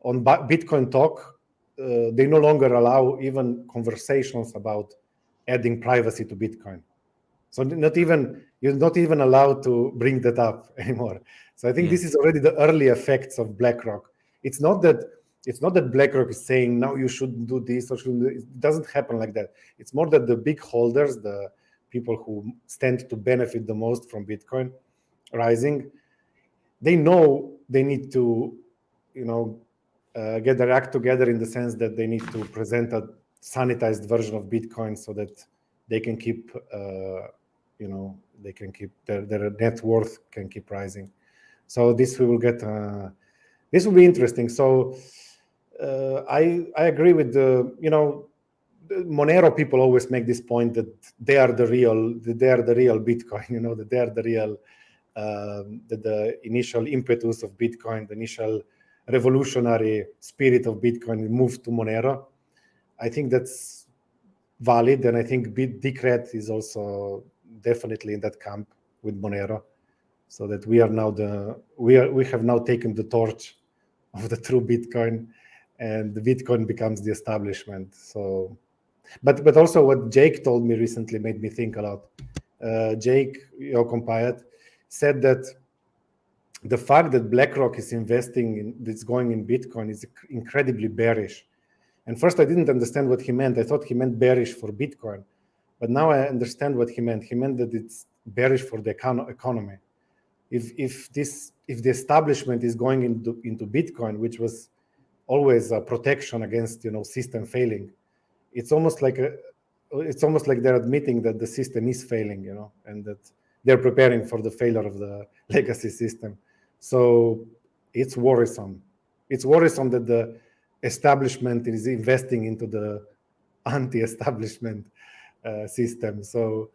Speaker 4: on Bitcoin Talk, they no longer allow even conversations about adding privacy to Bitcoin. So you're not even allowed to bring that up anymore. So I think this is already the early effects of BlackRock. It's not that BlackRock is saying now you shouldn't do this or shouldn't do it. It doesn't happen like that. It's more that the big holders, the people who stand to benefit the most from Bitcoin rising, they know they need to, get their act together in the sense that they need to present a sanitized version of Bitcoin so that they can keep, their net worth can keep rising. So this will be interesting. So I agree with the Monero people always make this point that they are the real Bitcoin, that they are the real the initial impetus of Bitcoin, the initial revolutionary spirit of Bitcoin moved to Monero. I think that's valid, and I think Decred is also definitely in that camp with Monero. so that we have now taken the torch of the true Bitcoin, and the Bitcoin becomes the establishment. So, but also what Jake told me recently made me think a lot. Jake Yokompayat said that the fact that BlackRock is going in Bitcoin is incredibly bearish. And first, I didn't understand what he meant. I thought he meant bearish for Bitcoin, but now I understand what he meant. He meant that it's bearish for the economy. If the establishment is going into Bitcoin, which was always a protection against system failing, it's almost like they're admitting that the system is failing, and that they're preparing for the failure of the legacy system. So it's worrisome. It's worrisome that the establishment is investing into the anti-establishment system. So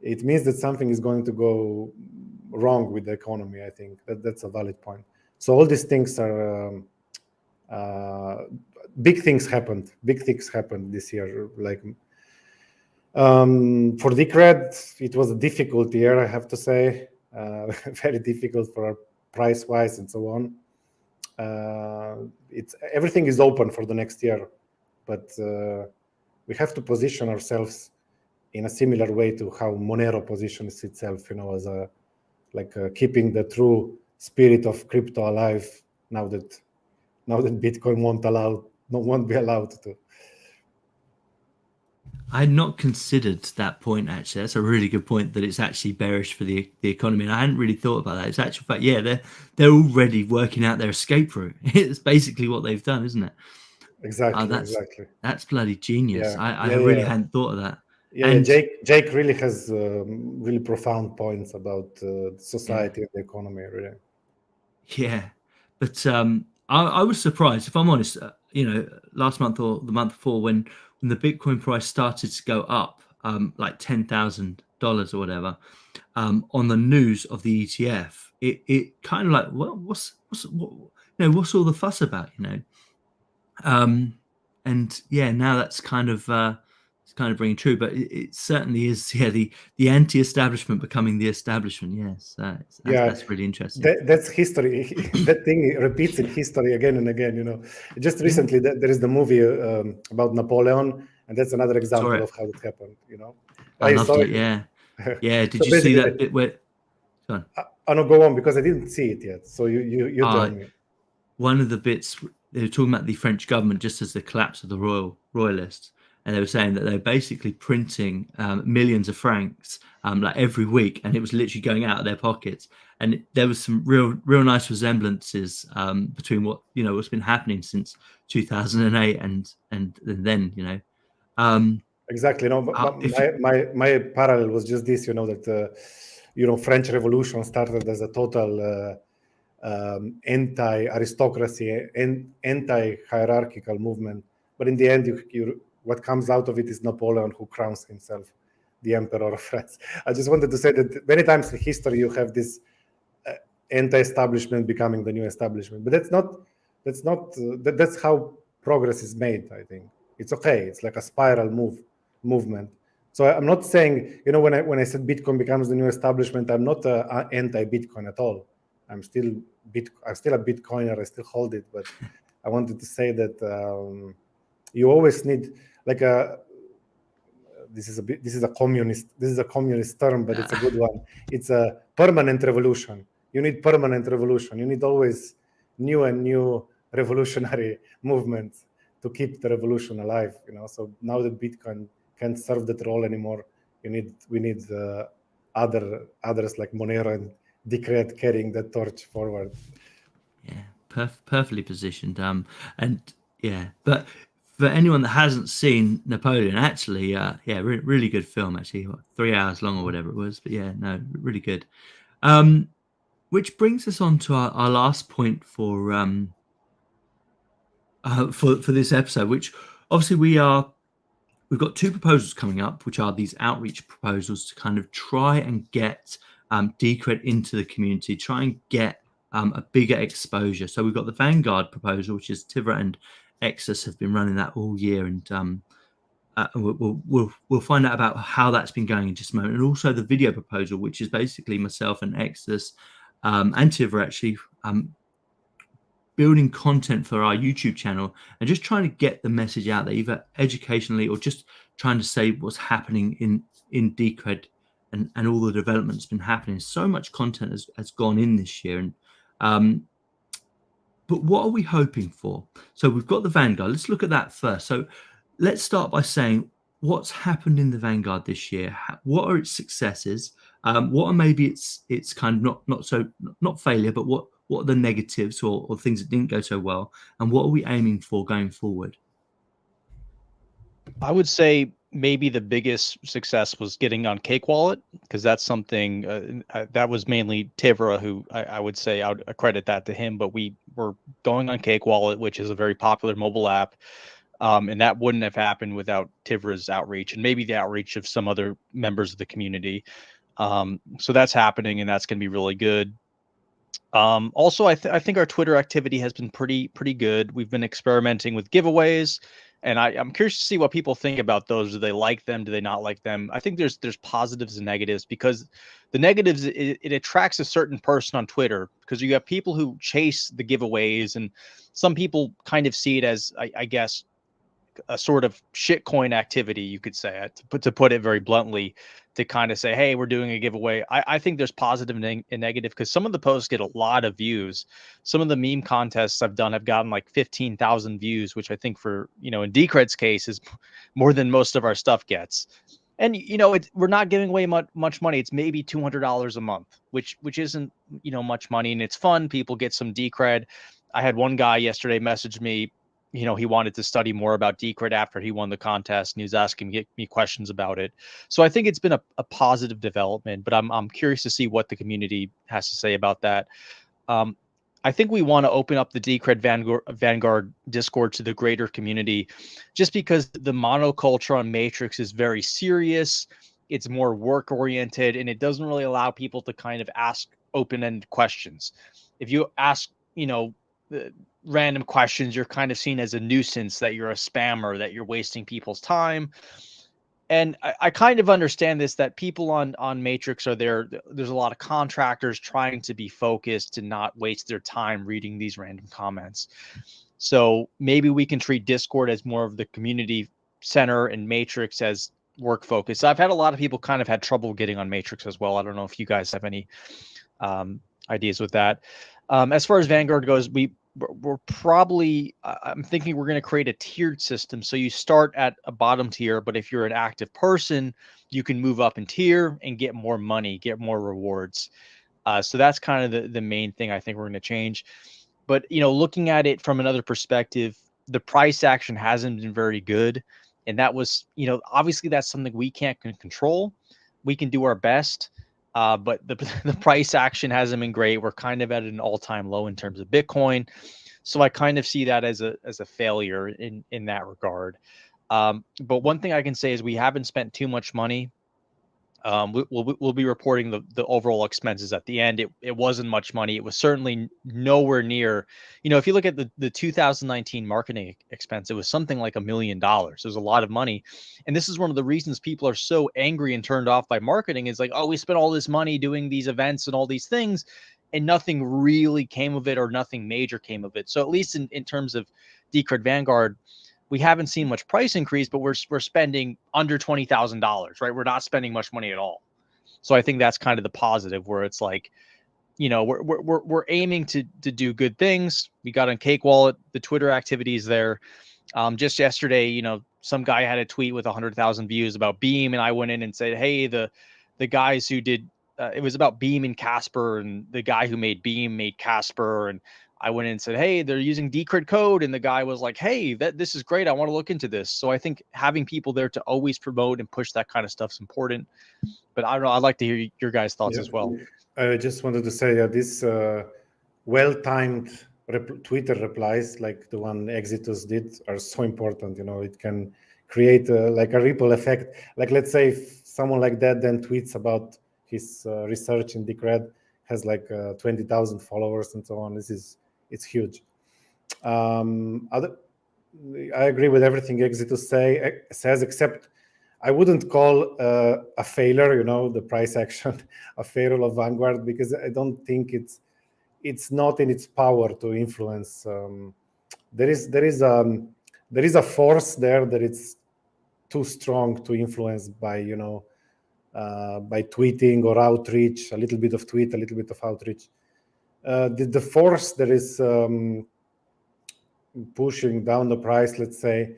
Speaker 4: it means that something is going to go wrong with the economy. I think that's a valid point. So all these things are big things happened. Big things happened this year. Like for Decred, it was a difficult year, I have to say. Very difficult for price-wise and so on. Everything is open for the next year, but we have to position ourselves in a similar way to how Monero positions itself, as keeping the true spirit of crypto alive. Now that Bitcoin won't be allowed to.
Speaker 1: I had not considered that point, actually. That's a really good point, that it's actually bearish for the economy. And I hadn't really thought about that. It's actual fact, yeah, they're already working out their escape route. It's basically what they've done, isn't it?
Speaker 4: Exactly.
Speaker 1: That's bloody genius.
Speaker 4: Yeah.
Speaker 1: I really hadn't thought of that.
Speaker 4: Yeah, Jake really has really profound points about society and the economy, really.
Speaker 1: Yeah, but I was surprised, if I'm honest. Last month or the month before, when the Bitcoin price started to go up, like $10,000 or whatever, on the news of the ETF, it kind of like, well, what's all the fuss about, and yeah, now that's kind of ringing true. But it certainly is, yeah, the anti-establishment becoming the establishment. Yes, that's really interesting.
Speaker 4: That's history. That thing repeats in history again and again. Just recently, there is the movie about Napoleon, and that's another example of how it happened.
Speaker 1: I loved it. Yeah. Did you see that bit where?
Speaker 4: No, go on, because I didn't see it yet. So you tell me.
Speaker 1: One of the bits, they were talking about the French government just as the collapse of the royalists, and they were saying that they're basically printing millions of francs like every week, and it was literally going out of their pockets. And there was some real nice resemblances between what's been happening since 2008 and then.
Speaker 4: Exactly. My parallel was just this. That French Revolution started as a total anti-aristocracy and anti-hierarchical movement, but in the end, what comes out of it is Napoleon, who crowns himself the emperor of France. I just wanted to say that many times in history you have this anti-establishment becoming the new establishment, but that's how progress is made. I think it's okay. It's like a spiral movement. So I'm not saying, when I said Bitcoin becomes the new establishment, I'm not anti-Bitcoin at all. I'm still a Bitcoiner. I still hold it, but I wanted to say that you always need this is a communist term, but it's a good one. It's a permanent revolution. You need permanent revolution. You need always new revolutionary movements to keep the revolution alive. So now that Bitcoin can't serve that role anymore, we need others like Monero and Decred carrying that torch forward.
Speaker 1: Yeah, perfectly positioned. And yeah, but for anyone that hasn't seen Napoleon, actually, really good film. Actually, 3 hours long or whatever it was. But yeah, no, really good. Which brings us on to our last point for this episode, which obviously we've got two proposals coming up, which are these outreach proposals to kind of try and get Decred into the community, try and get a bigger exposure. So we've got the Vanguard proposal, which is Tivra and Exitus have been running that all year, and we'll find out about how that's been going in just a moment. And also the video proposal, which is basically myself and Exitus and Tiv are actually building content for our YouTube channel and just trying to get the message out there, either educationally or just trying to say what's happening in Decred and all the development that's been happening. So much content has gone in this year. And but what are we hoping for? So we've got the Vanguard. Let's look at that first. So let's start by saying what's happened in the Vanguard this year. What are its successes? What are maybe its kind of not failure, but what are the negatives or things that didn't go so well? And what are we aiming for going forward?
Speaker 3: I would say maybe the biggest success was getting on Cake Wallet, because that's something that was mainly Tivra, who I would say I would accredit that to him. But we were going on Cake Wallet, which is a very popular mobile app. And that wouldn't have happened without Tivra's outreach and maybe the outreach of some other members of the community. So that's happening, and that's going to be really good. Also, I think our Twitter activity has been pretty good. We've been experimenting with giveaways, and I'm curious to see what people think about those. Do they like them? Do they not like them? I think there's positives and negatives, because the negatives, it attracts a certain person on Twitter, because you have people who chase the giveaways, and some people kind of see it as, I guess, a sort of shitcoin activity, you could say, to put it very bluntly, to kind of say, hey, we're doing a giveaway. I think there's positive and negative, because some of the posts get a lot of views. Some of the meme contests I've done have gotten like 15,000 views, which I think for, in Decred's case is more than most of our stuff gets. And, we're not giving away much money. It's maybe $200 a month, which isn't, much money, and it's fun. People get some Decred. I had one guy yesterday message me, he wanted to study more about Decred after he won the contest, and he was asking me questions about it. So I think it's been a positive development, but I'm curious to see what the community has to say about that. I think we want to open up the Decred Vanguard Discord to the greater community, just because the monoculture on Matrix is very serious. It's more work oriented, and it doesn't really allow people to kind of ask open-ended questions. If you ask, random questions, you're kind of seen as a nuisance, that you're a spammer, that you're wasting people's time. And I kind of understand this, that people on Matrix are there. There's a lot of contractors trying to be focused to not waste their time reading these random comments. So maybe we can treat Discord as more of the community center and Matrix as work focused. I've had a lot of people kind of had trouble getting on Matrix as well. I don't know if you guys have any ideas with that. As far as Vanguard goes, we're probably, I'm thinking we're going to create a tiered system. So you start at a bottom tier, but if you're an active person, you can move up in tier and get more money, get more rewards. So that's kind of the main thing I think we're going to change. But, looking at it from another perspective, the price action hasn't been very good. And that was, obviously that's something we can't control. We can do our best. But the price action hasn't been great. We're kind of at an all-time low in terms of Bitcoin. So I kind of see that as a failure in that regard. But one thing I can say is we haven't spent too much money. We'll be reporting the overall expenses at the end. It wasn't much money. It was certainly nowhere near, if you look at the 2019 marketing expense, it was something like $1 million. It was a lot of money. And this is one of the reasons people are so angry and turned off by marketing, is like, oh, we spent all this money doing these events and all these things, and nothing really came of it, or nothing major came of it. So at least in terms of Decred Vanguard, we haven't seen much price increase, but we're spending under $20,000, right? We're not spending much money at all. So I think that's kind of the positive, where it's like, we're aiming to do good things. We got on Cake Wallet, the Twitter activities there. Just yesterday, some guy had a tweet with 100,000 views about Beam, and I went in and said, hey, the guys who did it was about Beam and Casper, and the guy who made Beam made Casper, and I went in and said, hey, they're using Decred code. And the guy was like, hey, this is great. I want to look into this. So I think having people there to always promote and push that kind of stuff is important. But I don't know. I'd like to hear your guys' thoughts as well.
Speaker 4: I just wanted to say this well-timed Twitter replies, like the one Exitus did, are so important. It can create like a ripple effect. Like, let's say if someone like that then tweets about his research in Decred, has like 20,000 followers and so on. It's huge. I agree with everything Exitus says, except I wouldn't call a failure, the price action, a failure of Vanguard, because I don't think it's not in its power to influence. There is a force there that it's too strong to influence by by tweeting or outreach, a little bit of tweet, a little bit of outreach. The force that is pushing down the price, let's say,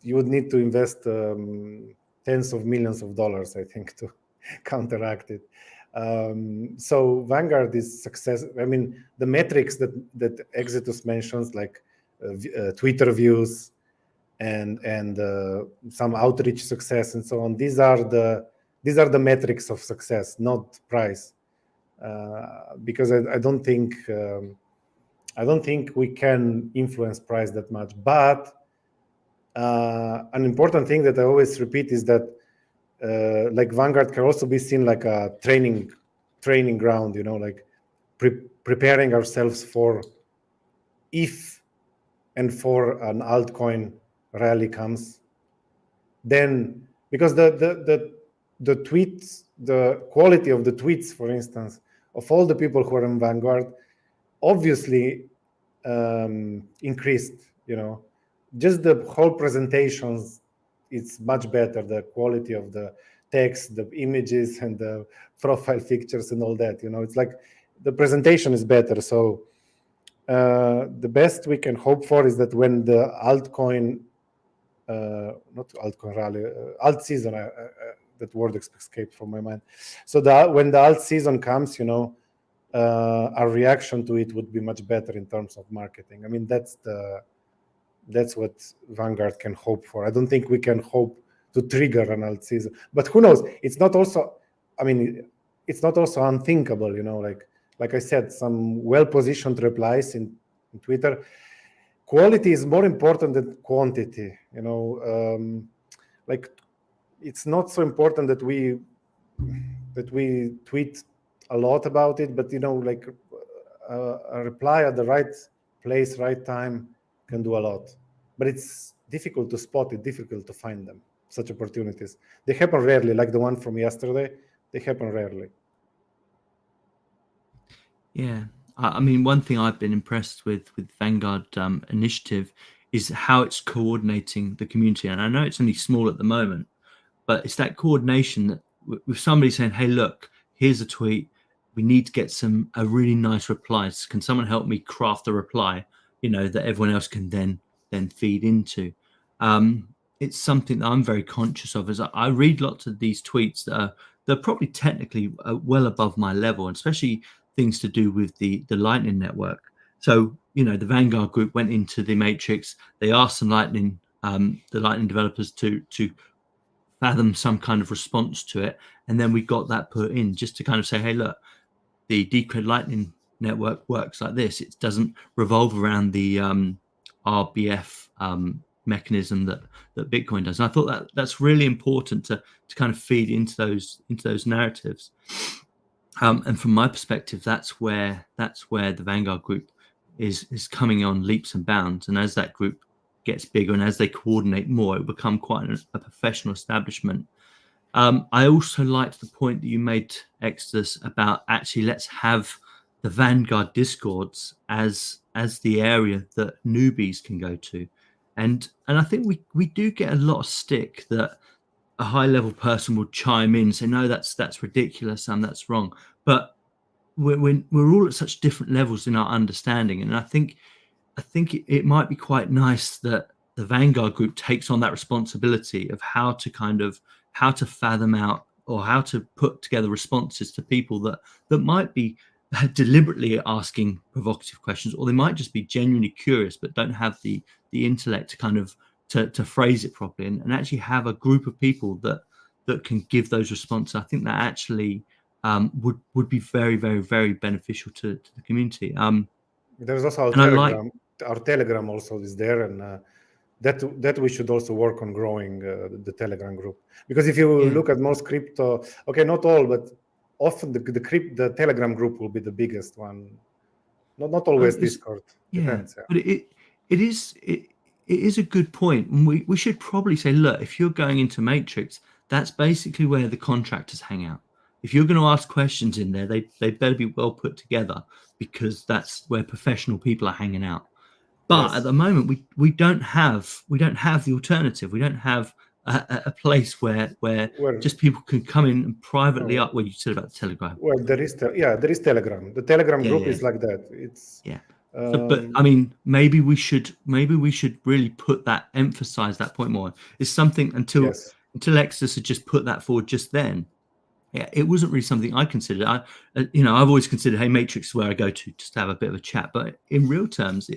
Speaker 4: you would need to invest tens of millions of dollars, I think, to counteract it. So Vanguard is success. I mean, the metrics that Exitus mentions, like Twitter views and some outreach success and so on, these are the metrics of success, not price. Because I don't think we can influence price that much. But an important thing that I always repeat is that like Vanguard can also be seen like a training ground, like preparing ourselves for if and for an altcoin rally comes. Then, because the tweets, the quality of the tweets, for instance, of all the people who are in Vanguard, obviously increased. Just the whole presentations, it's much better. The quality of the text, the images, and the profile pictures and all that. It's like the presentation is better. So the best we can hope for is that when the altcoin, not altcoin rally, alt season, that word escaped from my mind. So when the alt season comes, our reaction to it would be much better in terms of marketing. I mean, that's what Vanguard can hope for. I don't think we can hope to trigger an alt season, but who knows? It's not also unthinkable. Like I said, some well-positioned replies in Twitter. Quality is more important than quantity. Like it's not so important that we tweet a lot about it, but like a reply at the right place, right time can do a lot. But it's difficult to spot it, difficult to find them, such opportunities. They happen rarely, like the one from yesterday. They happen rarely.
Speaker 1: Yeah, I mean, one thing I've been impressed with Vanguard initiative is how it's coordinating the community. And I know it's only small at the moment, but it's that coordination that with somebody saying, "Hey, look, here's a tweet. We need to get a really nice replies. Can someone help me craft a reply? That everyone else can then feed into." It's something that I'm very conscious of. As I read lots of these tweets that they're probably technically well above my level, and especially things to do with the Lightning Network. So the Vanguard group went into the matrix. They asked the Lightning developers to fathom some kind of response to it, and then we got that put in just to kind of say, hey, look, the Decred Lightning Network works like this. It doesn't revolve around the RBF mechanism that Bitcoin does. And I thought that's really important to kind of feed into those narratives. And from my perspective, that's where the Vanguard group is coming on leaps and bounds. And as that group gets bigger and as they coordinate more, it will become quite a professional establishment. I also liked the point that you made, Exitus, about actually let's have the Vanguard Discords as the area that newbies can go to. And I think we do get a lot of stick that a high level person will chime in and say, no, that's ridiculous and that's wrong. But we're all at such different levels in our understanding. And I think it might be quite nice that the Vanguard group takes on that responsibility of how to fathom out or how to put together responses to people that might be deliberately asking provocative questions, or they might just be genuinely curious but don't have the intellect to kind of to phrase it properly, and actually have a group of people that can give those responses. I think that actually would be very, very, very beneficial to the community.
Speaker 4: There's also our Telegram also is there, and that we should also work on growing the Telegram group, because if you look at most crypto, okay, not all, but often the Telegram group will be the biggest one. Not always Discord. Depends.
Speaker 1: But it is a good point. And we should probably say, look, if you're going into Matrix, that's basically where the contractors hang out. If you're going to ask questions in there, they better be well put together, because that's where professional people are hanging out. But
Speaker 4: Yes.
Speaker 1: at the moment, we don't have the alternative. We don't have a place where
Speaker 4: Well,
Speaker 1: just people can come in and privately
Speaker 4: no,
Speaker 1: up. What you said about the Telegram.
Speaker 4: well, there is there is Telegram. The Telegram
Speaker 1: Yeah,
Speaker 4: group
Speaker 1: yeah,
Speaker 4: is like that. It's
Speaker 1: yeah. So, but I
Speaker 4: um,
Speaker 1: mean, maybe we should really emphasize that point more. It's something until
Speaker 4: yes,
Speaker 1: Exodus had just put that forward just then. Yeah, it wasn't really something I considered. I've always considered, hey, Matrix is where I go to just to have a bit of a chat. But in real terms,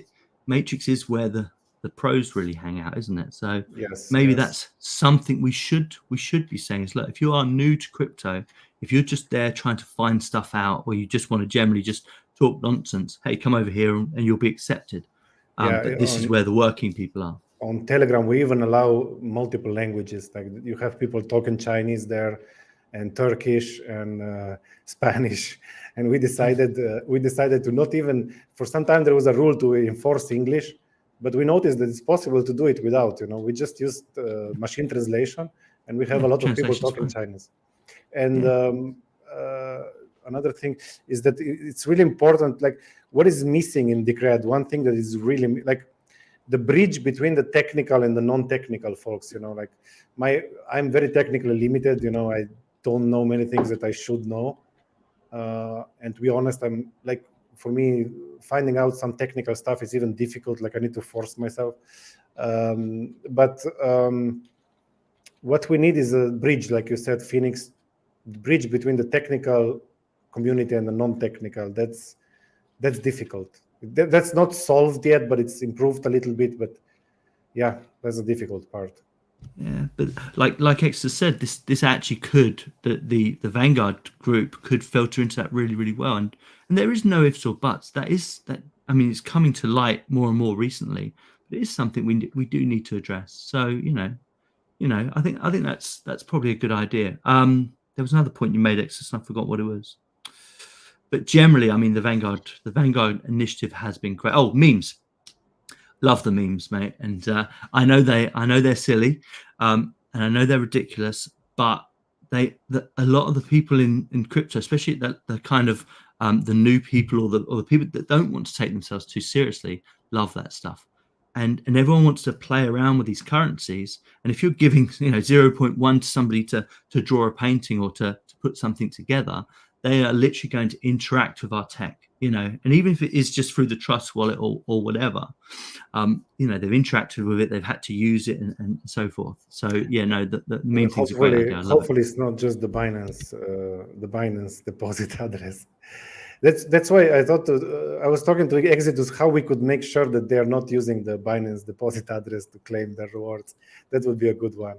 Speaker 1: Matrix is where the pros really hang out, isn't it? So
Speaker 4: yes,
Speaker 1: maybe
Speaker 4: yes.
Speaker 1: that's something we should be saying is, look, if you are new to crypto, if you're just there trying to find stuff out, or you just want to generally just talk nonsense, hey, come over here and you'll be accepted.
Speaker 4: Yeah,
Speaker 1: But this is where the working people are.
Speaker 4: on Telegram, we even allow multiple languages. Like you have people talking Chinese there, and Turkish and Spanish. And we decided to not even, for some time there was a rule to enforce English, but we noticed that it's possible to do it without. We just used machine translation, and we have a lot of people talking Chinese. And another thing is that it's really important. Like, what is missing in Decred? One thing that is really like the bridge between the technical and the non-technical folks. Like I'm very technically limited. I don't know many things that I should know. And to be honest, I'm like, for me, finding out some technical stuff is even difficult. Like I need to force myself. But what we need is a bridge, like you said, Phoenix, bridge between the technical community and the non-technical. That's difficult. That's not solved yet, but it's improved a little bit. But yeah, that's a difficult part.
Speaker 1: Yeah, but like Exitus said, this actually could, the Vanguard group could filter into that really, really well, and there is no ifs or buts. I mean, it's coming to light more and more recently, but it is something we do need to address. So I think that's probably a good idea. There was another point you made, Exitus, and I forgot what it was. But generally, I mean, the Vanguard initiative has been great. Oh, memes. Love the memes, mate, and I know they're silly, and I know they're ridiculous, but a lot of the people in crypto, especially the kind of the new people, or the people that don't want to take themselves too seriously, love that stuff, and everyone wants to play around with these currencies. And if you're giving 0.1 to somebody to draw a painting or to put something together, they are literally going to interact with our tech, and even if it is just through the Trust wallet or whatever, they've interacted with it, they've had to use it, and so forth. So yeah, no, the main thing's a great idea.
Speaker 4: Hopefully, it's not just the Binance deposit address. That's why I thought I was talking to Exitus how we could make sure that they are not using the Binance deposit address to claim their rewards. That would be a good one.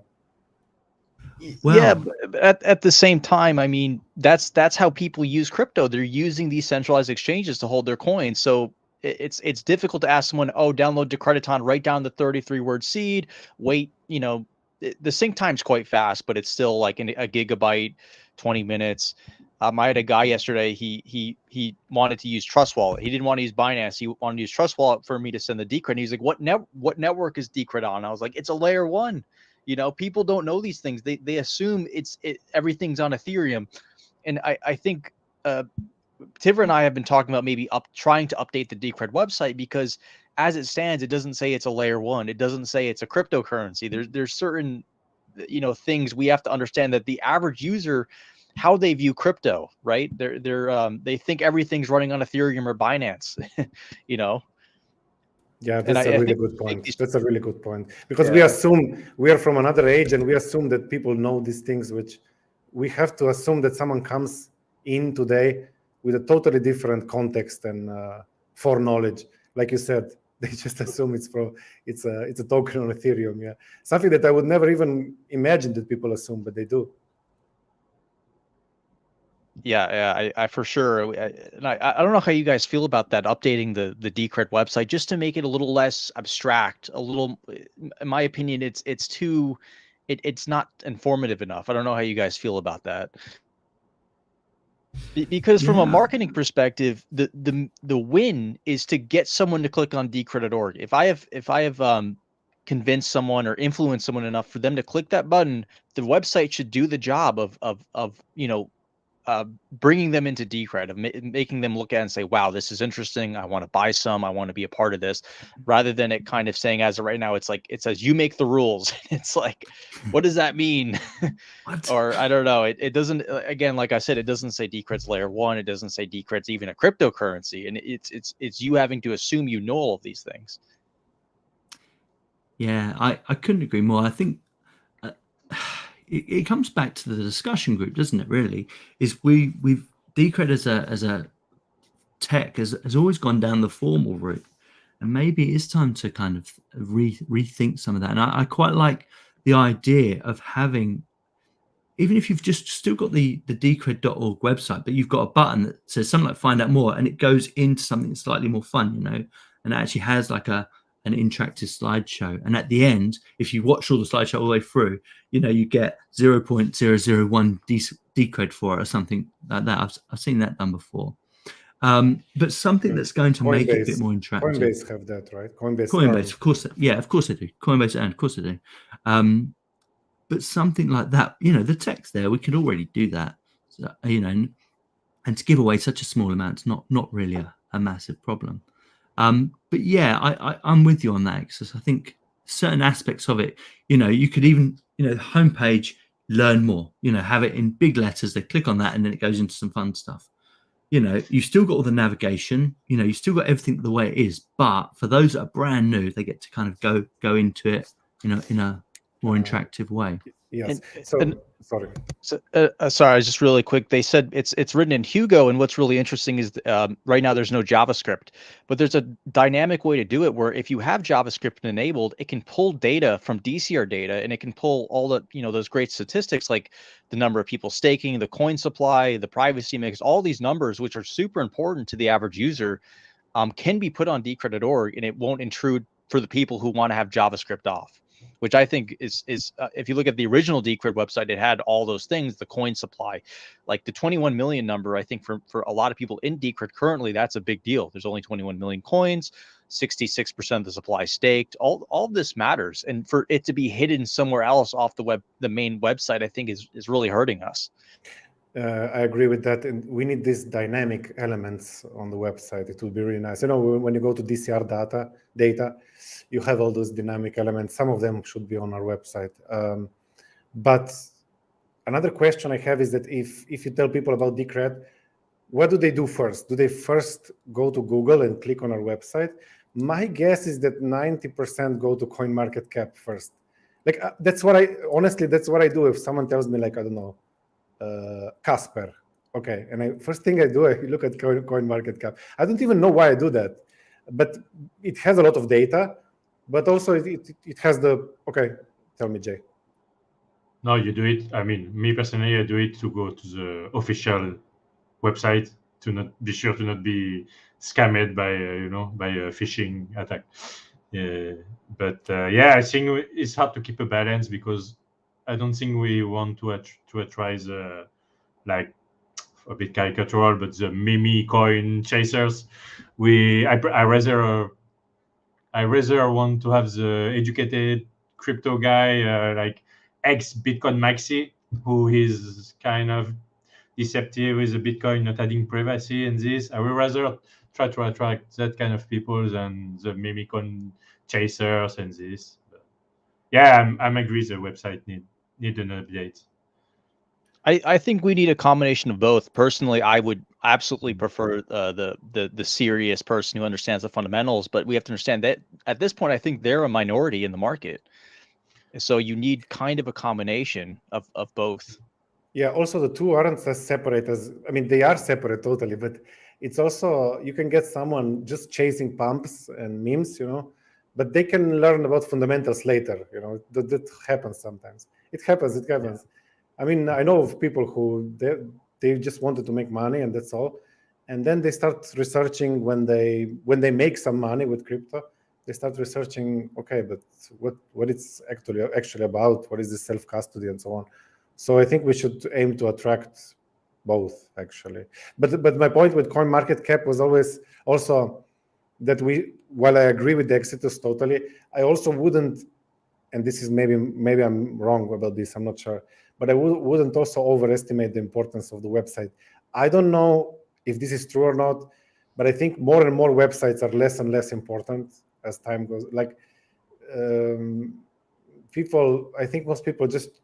Speaker 1: Well,
Speaker 3: yeah, but at the same time, I mean, that's how people use crypto. They're using these centralized exchanges to hold their coins. So it's difficult to ask someone, oh, download Decrediton, write down the 33-word seed, wait, the sync time's quite fast, but it's still like a gigabyte, 20 minutes. I had a guy yesterday, he wanted to use Trust Wallet. He didn't want to use Binance. He wanted to use Trust Wallet for me to send the Decred. And he's like, what network is Decred on? I was like, it's a layer 1. People don't know these things. They assume everything's on Ethereum. And I think Tivra and I have been talking about maybe trying to update the Decred website, because as it stands, it doesn't say it's a layer 1. It doesn't say it's a cryptocurrency. There's certain things we have to understand, that the average user, how they view crypto, right? They think everything's running on Ethereum or Binance,
Speaker 4: Yeah, that's a really good point. That's a really good point, because
Speaker 3: Yeah.
Speaker 4: we assume we are from another age, and we assume that people know these things, which we have to assume that someone comes in today with a totally different context and foreknowledge. Like you said, they just assume it's a token on Ethereum. Yeah, something that I would never even imagine that people assume, but they do.
Speaker 3: Yeah, I for sure. I don't know how you guys feel about that, updating the Decred website just to make it a little less abstract. A little, in my opinion, it's not informative enough. I don't know how you guys feel about that. Because from a marketing perspective, the win is to get someone to click on Decred.org. If I have convince someone or influence someone enough for them to click that button, the website should do the job of bringing them into Decred, of making them look at it and say, wow, this is interesting. I want to buy some. I want to be a part of this, rather than it kind of saying, as of right now, it's like, it says, you make the rules. It's like, what does that mean?
Speaker 1: What?
Speaker 3: Or I don't know. It doesn't, again, like I said, it doesn't say Decred's layer 1. It doesn't say Decred's even a cryptocurrency. And it's you having to assume you know all of these things.
Speaker 1: Yeah, I couldn't agree more. I think it comes back to the discussion group, doesn't it? Really, is we've Decred as a tech has always gone down the formal route, and maybe it is time to kind of rethink some of that. And I quite like the idea of having, even if you've just still got the decred.org website, but you've got a button that says something like find out more, and it goes into something slightly more fun, and it actually has like an interactive slideshow. And at the end, if you watch all the slideshow all the way through, you get 0.001 decred for it or something like that. I've seen that done before. But something that's going to make it a bit more interactive.
Speaker 4: Coinbase have that, right?
Speaker 1: Coinbase, of course. Yeah, of course they do. Coinbase, and of course they do. But something like that, the text there, we could already do that. So, and to give away such a small amount is not really a massive problem. But yeah, I'm with you on that, because I think certain aspects of it, you could even, homepage, learn more, have it in big letters. They click on that and then it goes into some fun stuff. You've still got all the navigation, you've still got everything the way it is. But for those that are brand new, they get to kind of go into it, in a more interactive way.
Speaker 4: Yes. Sorry.
Speaker 3: So, sorry, just really quick. They said it's written in Hugo, and what's really interesting is right now there's no JavaScript, but there's a dynamic way to do it where if you have JavaScript enabled, it can pull data from DCR data, and it can pull all the those great statistics like the number of people staking, the coin supply, the privacy mix, all these numbers which are super important to the average user, can be put on Decred.org, and it won't intrude for the people who want to have JavaScript off. Which I think is if you look at the original Decred website, it had all those things, the coin supply, like the 21 million number. I think for a lot of people in Decred currently, that's a big deal. There's only 21 million coins, 66% of the supply staked. All of this matters, and for it to be hidden somewhere else off the main website, I think is really hurting us.
Speaker 4: I agree with that, and we need these dynamic elements on the website. It would be really nice. When you go to DCR data, you have all those dynamic elements. Some of them should be on our website. But another question I have is that if you tell people about Decred, what do they do first? Do they first go to Google and click on our website? My guess is that 90% go to CoinMarketCap first. That's what I do. If someone tells me, like, I don't know, Casper, okay, and first thing I do, I look at CoinMarketCap. I don't even know why I do that, but it has a lot of data, but also it has okay, tell me, Jay.
Speaker 2: No, you do it. I mean, me personally, I do it to go to the official website to not be sure to not be scammed by by a phishing attack. But yeah, I think it's hard to keep a balance, because I don't think we want to try the, like, a bit caricatural, but the meme coin chasers. I rather want to have the educated crypto guy, like ex Bitcoin maxi, who is kind of deceptive with the Bitcoin, not adding privacy and this. I would rather try to attract that kind of people than the meme coin chasers and this. But yeah, I'm agree the website need an update.
Speaker 3: I think we need a combination of both. Personally, I would absolutely prefer the serious person who understands the fundamentals, but we have to understand that at this point, I think they're a minority in the market. So you need kind of a combination of both.
Speaker 4: Yeah, also the two aren't as separate as, I mean, they are separate totally, but it's also, you can get someone just chasing pumps and memes, but they can learn about fundamentals later, that happens sometimes. It happens. Yeah. I mean, I know of people who they just wanted to make money and that's all. And then they start researching when they make some money with crypto, they start researching, okay, but what it's actually about, what is the self-custody and so on. So I think we should aim to attract both, actually. But my point with CoinMarketCap was always also, that while I agree with the Exitus totally, I also wouldn't, and this is maybe I'm wrong about this, I'm not sure, but I wouldn't also overestimate the importance of the website. I don't know if this is true or not, but I think more and more websites are less and less important as time goes. Like I think most people just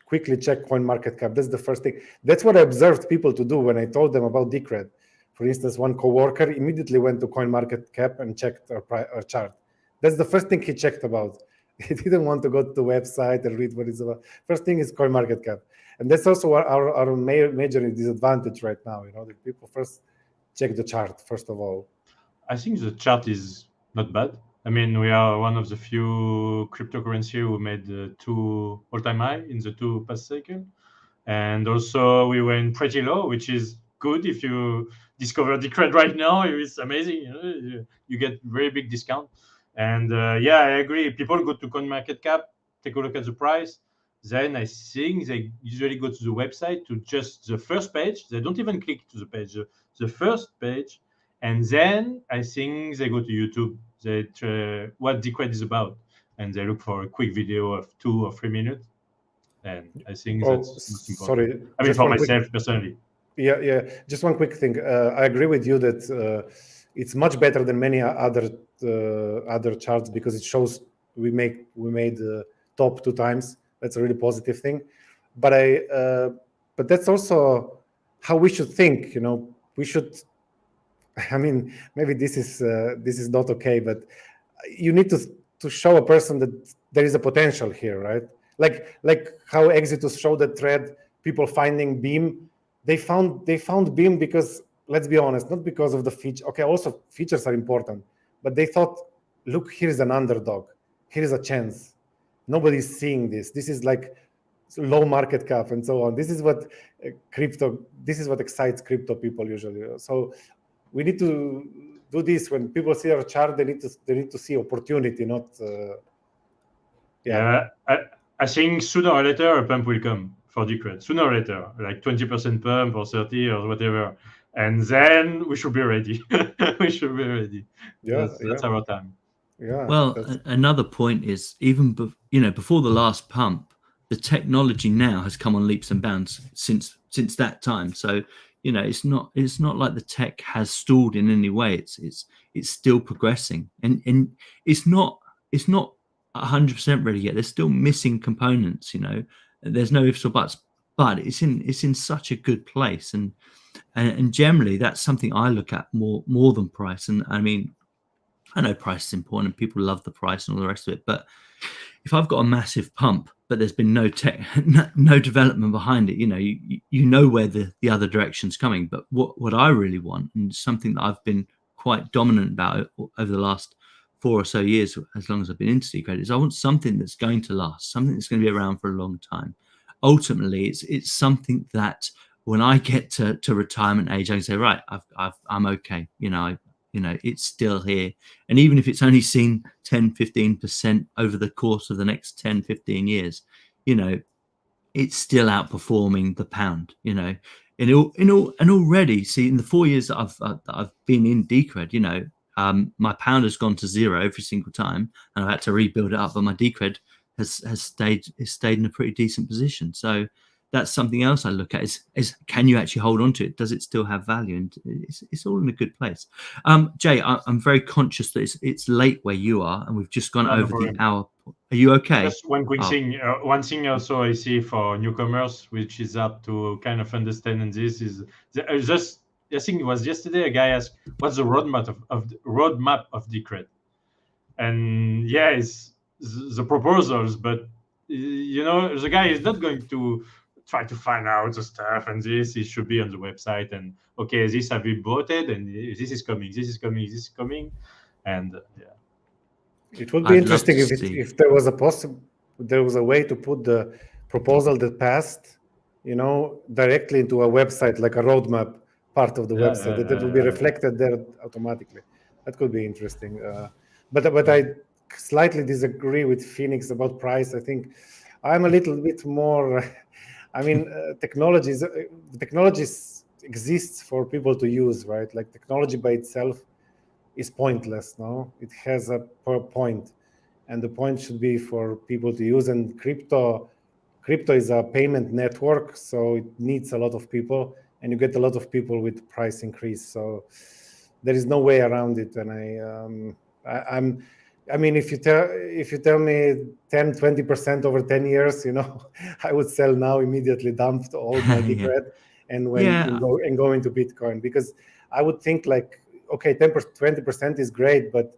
Speaker 4: quickly check CoinMarketCap. That's the first thing. That's what I observed people to do when I told them about Decred. For instance, one coworker immediately went to CoinMarketCap and checked our chart. That's the first thing he checked about. He didn't want to go to the website and read what it's about. First thing is CoinMarketCap. And that's also our major disadvantage right now, that people first check the chart, first of all.
Speaker 2: I think the chart is not bad. I mean, we are one of the few cryptocurrency who made the 2 all-time high in the 2 past cycle. And also we went pretty low, which is good. If you discover Decred right now, it's amazing. You get very big discount. And yeah, I agree. People go to CoinMarketCap, take a look at the price. Then I think they usually go to the website to just the first page. They don't even click to the page, the first page. And then I think they go to YouTube. They try what Decred is about, and they look for a quick video of 2 or 3 minutes. And I think that's most important.
Speaker 4: Sorry,
Speaker 2: I mean, for myself personally.
Speaker 4: Yeah. Just one quick thing. I agree with you that it's much better than many other charts because it shows we made top 2 times. That's a really positive thing. But that's also how we should think. We should. I mean, maybe this is not okay, but you need to show a person that there is a potential here, right? Like how Exitus showed that thread, people finding Beam, they found Beam because, let's be honest, not because of the feature. Okay, also features are important, but they thought, look, here's an underdog, here is a chance. Nobody's seeing this. This is like low market cap and so on. This is what excites crypto people usually. So we need to do this when people see our chart. They need to see opportunity, not.
Speaker 2: I think sooner or later a pump will come for Decred. Sooner or later, like 20% pump or 30 or whatever, and then we should be ready. We should be ready. That's our time.
Speaker 4: Yeah.
Speaker 1: Well, another point is even before the last pump, the technology now has come on leaps and bounds since that time. So it's not like the tech has stalled in any way. It's still progressing, and it's not 100% ready yet. There's still missing components. There's no ifs or buts, but it's in such a good place, and generally that's something I look at more than price. And I mean, I know price is important and people love the price and all the rest of it, but if I've got a massive pump but there's been no development behind it, you know where the other direction's coming. But what I really want, and something that I've been quite dominant about over the last 4 or so years, as long as I've been into Decred, is I want something that's going to last, something that's going to be around for a long time. Ultimately, it's something that when I get to retirement age, I can say, right, I'm okay. It's still here. And even if it's only seen 10-15% over the course of the next 10-15 years, it's still outperforming the pound, and already see in the 4 years that I've been in Decred, my pound has gone to 0 every single time, and I've had to rebuild it up, but my Decred has stayed in a pretty decent position. So that's something else I look at is can you actually hold on to it? Does it still have value? And it's all in a good place. Jay, I'm very conscious that it's late where you are, and we've just gone over the hour. Are you okay?
Speaker 2: Just one quick thing. One thing also I see for newcomers, which is up to kind of understand, and this is just, I think it was yesterday, a guy asked, what's the roadmap of Decred? And yeah, it's the proposals, but the guy is not going to try to find out the stuff and this. It should be on the website, and okay, this have been voted, and this is coming, and yeah.
Speaker 4: It would be interesting if there was a way to put the proposal that passed, directly into a website, like a roadmap part of the website, that will be reflected there automatically. That could be interesting. But I slightly disagree with Phoenix about price. I think I'm a little bit more. I mean, technology exists for people to use, right? Like technology by itself is pointless. No, it has a point, and the point should be for people to use. And crypto is a payment network, so it needs a lot of people, and you get a lot of people with price increase. So there is no way around it. And I mean, if you tell me 10-20% over 10 years, I would sell now immediately, dumped all my Decred and go into Bitcoin, because I would think like, okay, 10-20% is great, but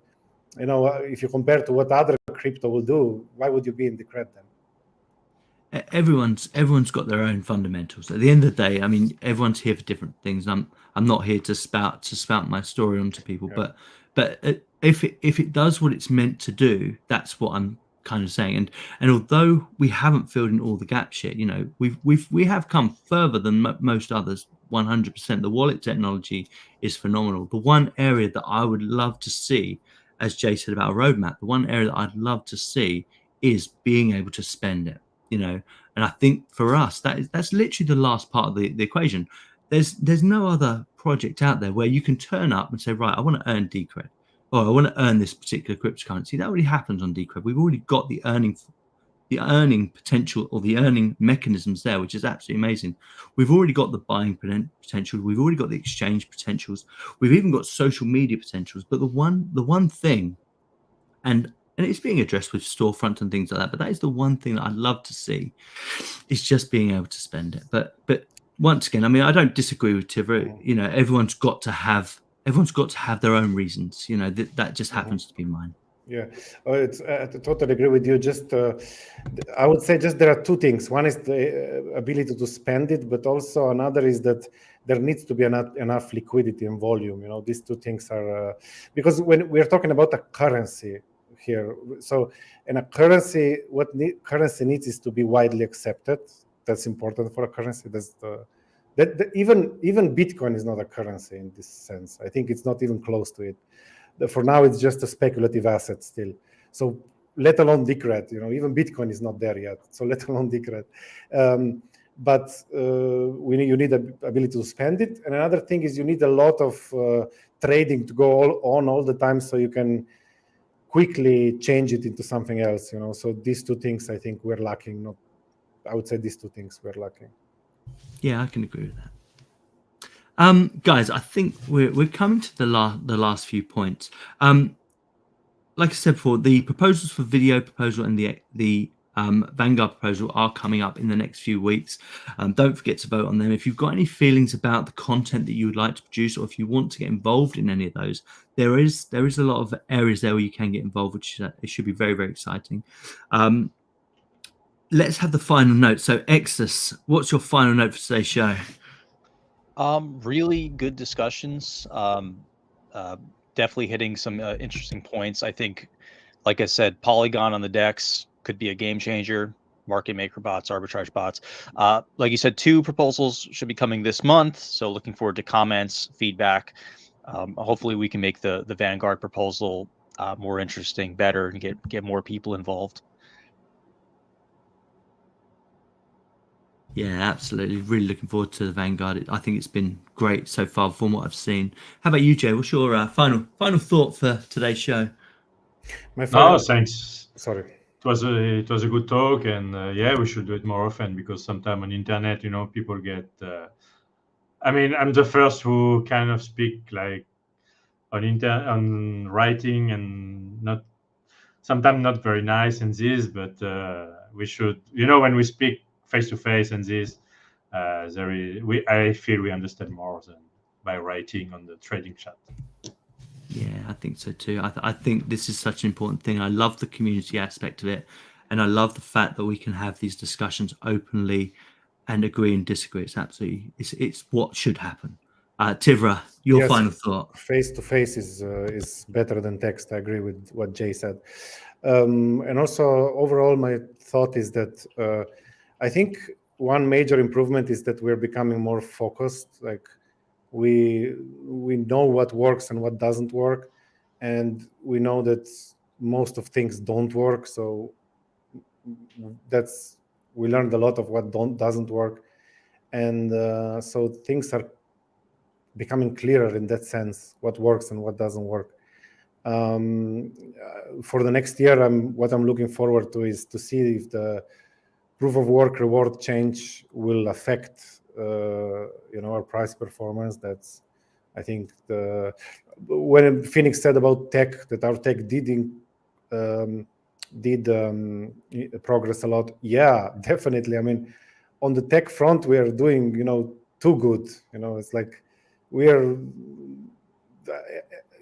Speaker 4: if you compare to what other crypto will do, why would you be in Decred then?
Speaker 1: Everyone's got their own fundamentals. At the end of the day, I mean, everyone's here for different things. I'm not here to spout my story onto people,
Speaker 4: Yeah.
Speaker 1: but if it does what it's meant to do, that's what I'm kind of saying. And although we haven't filled in all the gaps yet, we have come further than most others. 100%. The wallet technology is phenomenal. The one area that I would love to see, as Jay said about a roadmap, the one area that I'd love to see is being able to spend it. And I think for us that's literally the last part of the equation. There's no other project out there where you can turn up and say, right, I want to earn Decred, or I want to earn this particular cryptocurrency. That already happens on Decred. We've already got the earning potential, or the earning mechanisms there, which is absolutely amazing. We've already got the buying potential. We've already got the exchange potentials. We've even got social media potentials. But the one thing, and it's being addressed with storefront and things like that, but that is the one thing that I'd love to see, is just being able to spend it. But once again, I mean, I don't disagree with Tivra. Everyone's got to have their own reasons. That just happens to be mine.
Speaker 4: Yeah, I totally agree with you. Just I would say just there are two things. One is the ability to spend it, but also another is that there needs to be enough liquidity and volume. These two things are because when we're talking about a currency here, so in a currency, what currency needs is to be widely accepted. That's important for a currency. Even Bitcoin is not a currency in this sense. I think it's not even close to it. For now, it's just a speculative asset still. So let alone Decred, even Bitcoin is not there yet. So let alone Decred. But you need the ability to spend it. And another thing is you need a lot of trading to go on all the time, so you can quickly change it into something else. So these two things, I think we're lacking. I would say these two things we're lacking.
Speaker 1: Yeah, I can agree with that. Guys, I think we're coming to the last few points. Like I said before, the proposals for video proposal and the Vanguard proposal are coming up in the next few weeks. Don't forget to vote on them. If you've got any feelings about the content that you would like to produce, or if you want to get involved in any of those, there is a lot of areas there where you can get involved, which it should be very, very exciting. Let's have the final note. So, Exitus, what's your final note for today's show?
Speaker 3: Really good discussions. Definitely hitting some interesting points. I think, like I said, Polygon on the DEX could be a game changer. Market maker bots, arbitrage bots. Like you said, 2 proposals should be coming this month. So looking forward to comments, feedback. Hopefully we can make the Vanguard proposal more interesting, better, and get more people involved.
Speaker 1: Yeah, absolutely. Really looking forward to the Vanguard. I think it's been great so far from what I've seen. How about you, Jay? What's your final thought for today's show?
Speaker 2: Thanks.
Speaker 4: Sorry.
Speaker 2: It was a good talk, and yeah, we should do it more often, because sometimes on internet, people get. I mean, I'm the first who kind of speak like on writing, and sometimes not very nice and this, but we should, when we speak face to face and this, I feel we understand more than by writing on the trading chat.
Speaker 1: Yeah, I think so too. I think this is such an important thing. I love the community aspect of it, and I love the fact that we can have these discussions openly and agree and disagree. It's absolutely it's what should happen. Tivra, your final thought.
Speaker 4: Face to face is better than text. I agree with what Jay said. And also, overall, my thought is that I think one major improvement is that we're becoming more focused. Like we know what works and what doesn't work, and we know that most of things don't work. So we learned a lot of what doesn't work, and so things are becoming clearer in that sense, what works and what doesn't work. For the next year, what I'm looking forward to is to see if the proof of work reward change will affect our price performance. That's, I think, when Phoenix said about tech, that our tech did progress a lot. Yeah, definitely. I mean, on the tech front, we are doing too good. It's like we are.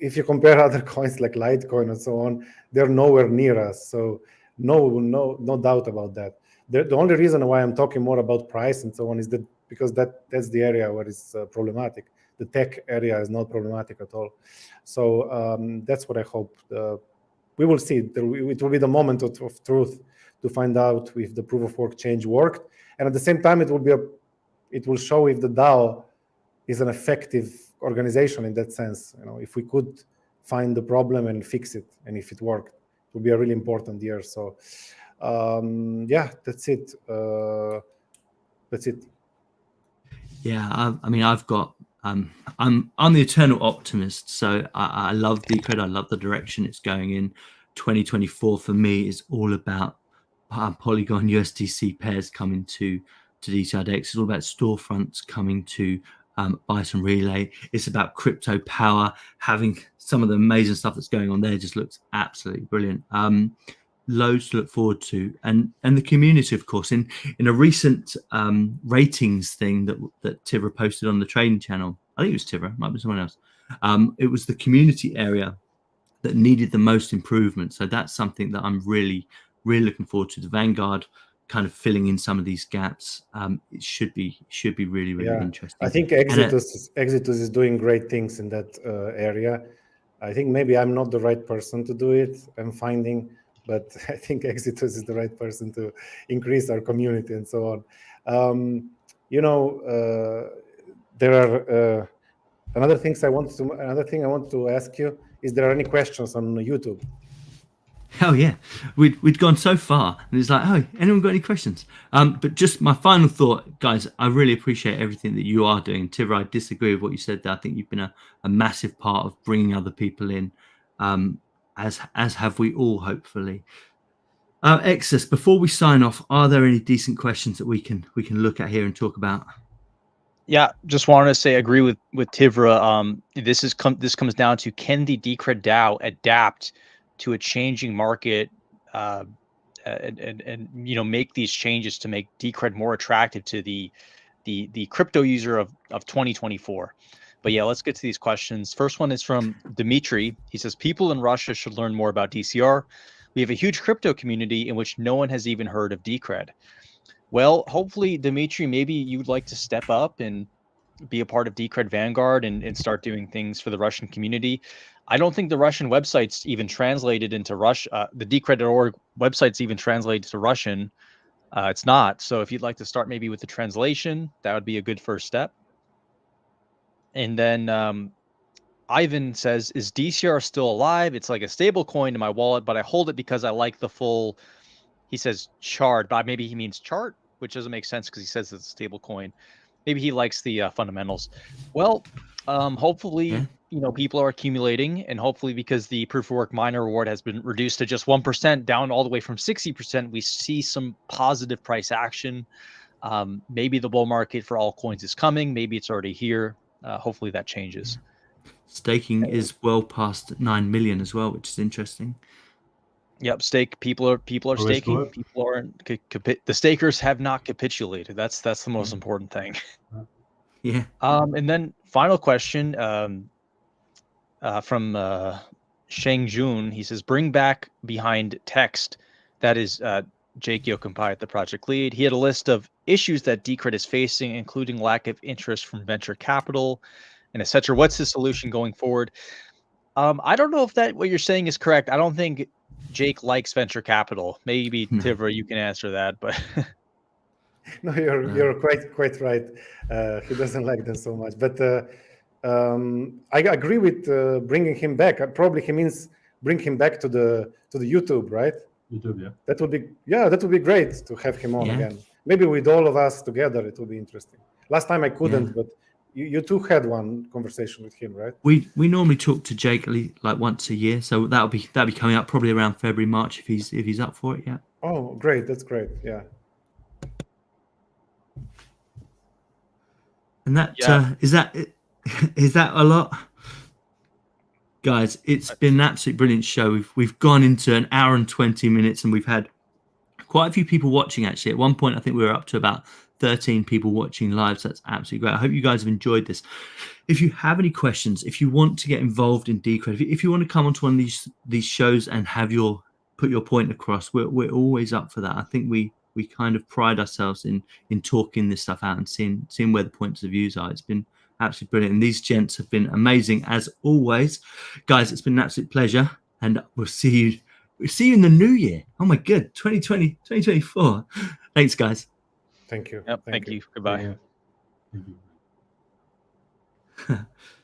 Speaker 4: If you compare other coins like Litecoin and so on, they're nowhere near us. So no doubt about that. The only reason why I'm talking more about price and so on is that because that's the area where it's problematic. The tech area is not problematic at all. So that's what I hope. We will see. It will be the moment of truth to find out if the proof of work change worked, and at the same time, it will show if the DAO is an effective organization in that sense. If we could find the problem and fix it, and if it worked, it will be a really important year. So yeah, that's it. That's it.
Speaker 1: Yeah, I mean, I've got. I'm the eternal optimist, so I love Decred. I love the direction it's going in. 2024 for me is all about Polygon USDC pairs coming to DCRDX. It's all about storefronts coming to Bison Relay. It's about crypto power. Having some of the amazing stuff that's going on there just looks absolutely brilliant. Loads to look forward to, and the community, of course. In a recent ratings thing that Tivra posted on the trading channel, I think it was Tivra, might be someone else. It was the community area that needed the most improvement. So that's something that I'm really looking forward to. The Vanguard kind of filling in some of these gaps. It should be really interesting.
Speaker 4: I think Exitus is doing great things in that area. I think maybe I'm not the right person to do it. I'm finding. But I think Exitus is the right person to increase our community and so on. There are another thing I want to ask you is there any questions on YouTube?
Speaker 1: Oh yeah, we'd gone so far, and it's like, oh, anyone got any questions? But just my final thought, guys, I really appreciate everything that you are doing. Tivra, I disagree with what you said there. I think you've been a massive part of bringing other people in. As have we all, hopefully. Exus, before we sign off, are there any decent questions that we can look at here and talk about?
Speaker 3: Yeah, just wanted to say, agree with Tivra. This comes down to, can the Decred DAO adapt to a changing market, and make these changes to make Decred more attractive to the crypto user of 2024. But yeah, let's get to these questions. First one is from Dimitri. He says, people in Russia should learn more about DCR. We have a huge crypto community in which no one has even heard of Decred. Well, hopefully, Dimitri, maybe you'd like to step up and be a part of Decred Vanguard and start doing things for the Russian community. I don't think the Russian website's even translated into Russian. The Decred.org website's even translated to Russian. It's not. So if you'd like to start maybe with the translation, that would be a good first step. And then Ivan says, is DCR still alive? It's like a stable coin in my wallet, but I hold it because I like the full, he says chart, but maybe he means chart, which doesn't make sense because he says it's a stable coin. Maybe he likes the fundamentals. Well, hopefully, people are accumulating, and hopefully because the proof of work miner reward has been reduced to just 1%, down all the way from 60%, we see some positive price action. Maybe the bull market for all coins is coming. Maybe it's already here. Hopefully that changes.
Speaker 1: Staking is well past 9 million as well, which is interesting.
Speaker 3: Yep, people are staking. People aren't. The stakers have not capitulated. That's the most important thing.
Speaker 1: Yeah.
Speaker 3: And then final question from Sheng Jun. He says, bring back behind text. That is Jake Yokumpai, the project lead. He had a list of issues that Decred is facing, including lack of interest from venture capital and etc. What's the solution going forward? I don't know if what you're saying is correct. I don't think Jake likes venture capital. Maybe Tivra, you can answer that, but
Speaker 4: no, you're quite right. He doesn't like them so much, but I agree with bringing him back. Probably he means bring him back to the YouTube, right?
Speaker 2: YouTube, yeah.
Speaker 4: That would be great to have him on again. Maybe with all of us together, it would be interesting. Last time I couldn't, but You two had one conversation with him, right?
Speaker 1: We normally talk to Jake like once a year, so that'll be coming up probably around February, March if he's up for it. Yeah.
Speaker 4: Oh, great! That's great. Yeah.
Speaker 1: And that
Speaker 3: Yeah.
Speaker 1: is that a lot, guys? It's been an absolutely brilliant show. We've gone into an hour and 20 minutes, and we've had quite a few people watching. Actually, at one point, I think we were up to about 13 people watching live. So that's absolutely great. I hope you guys have enjoyed this. If you have any questions, if you want to get involved in Decred, if you want to come onto one of these shows and have put your point across, we're always up for that. I think we kind of pride ourselves in talking this stuff out and seeing where the points of views are. It's been absolutely brilliant, and these gents have been amazing as always, guys. It's been an absolute pleasure, and we'll see you in the new year. Oh my god, 2020, 2024. Thanks, guys.
Speaker 4: Thank you.
Speaker 3: Yep. Thank you. Goodbye.
Speaker 2: Yeah.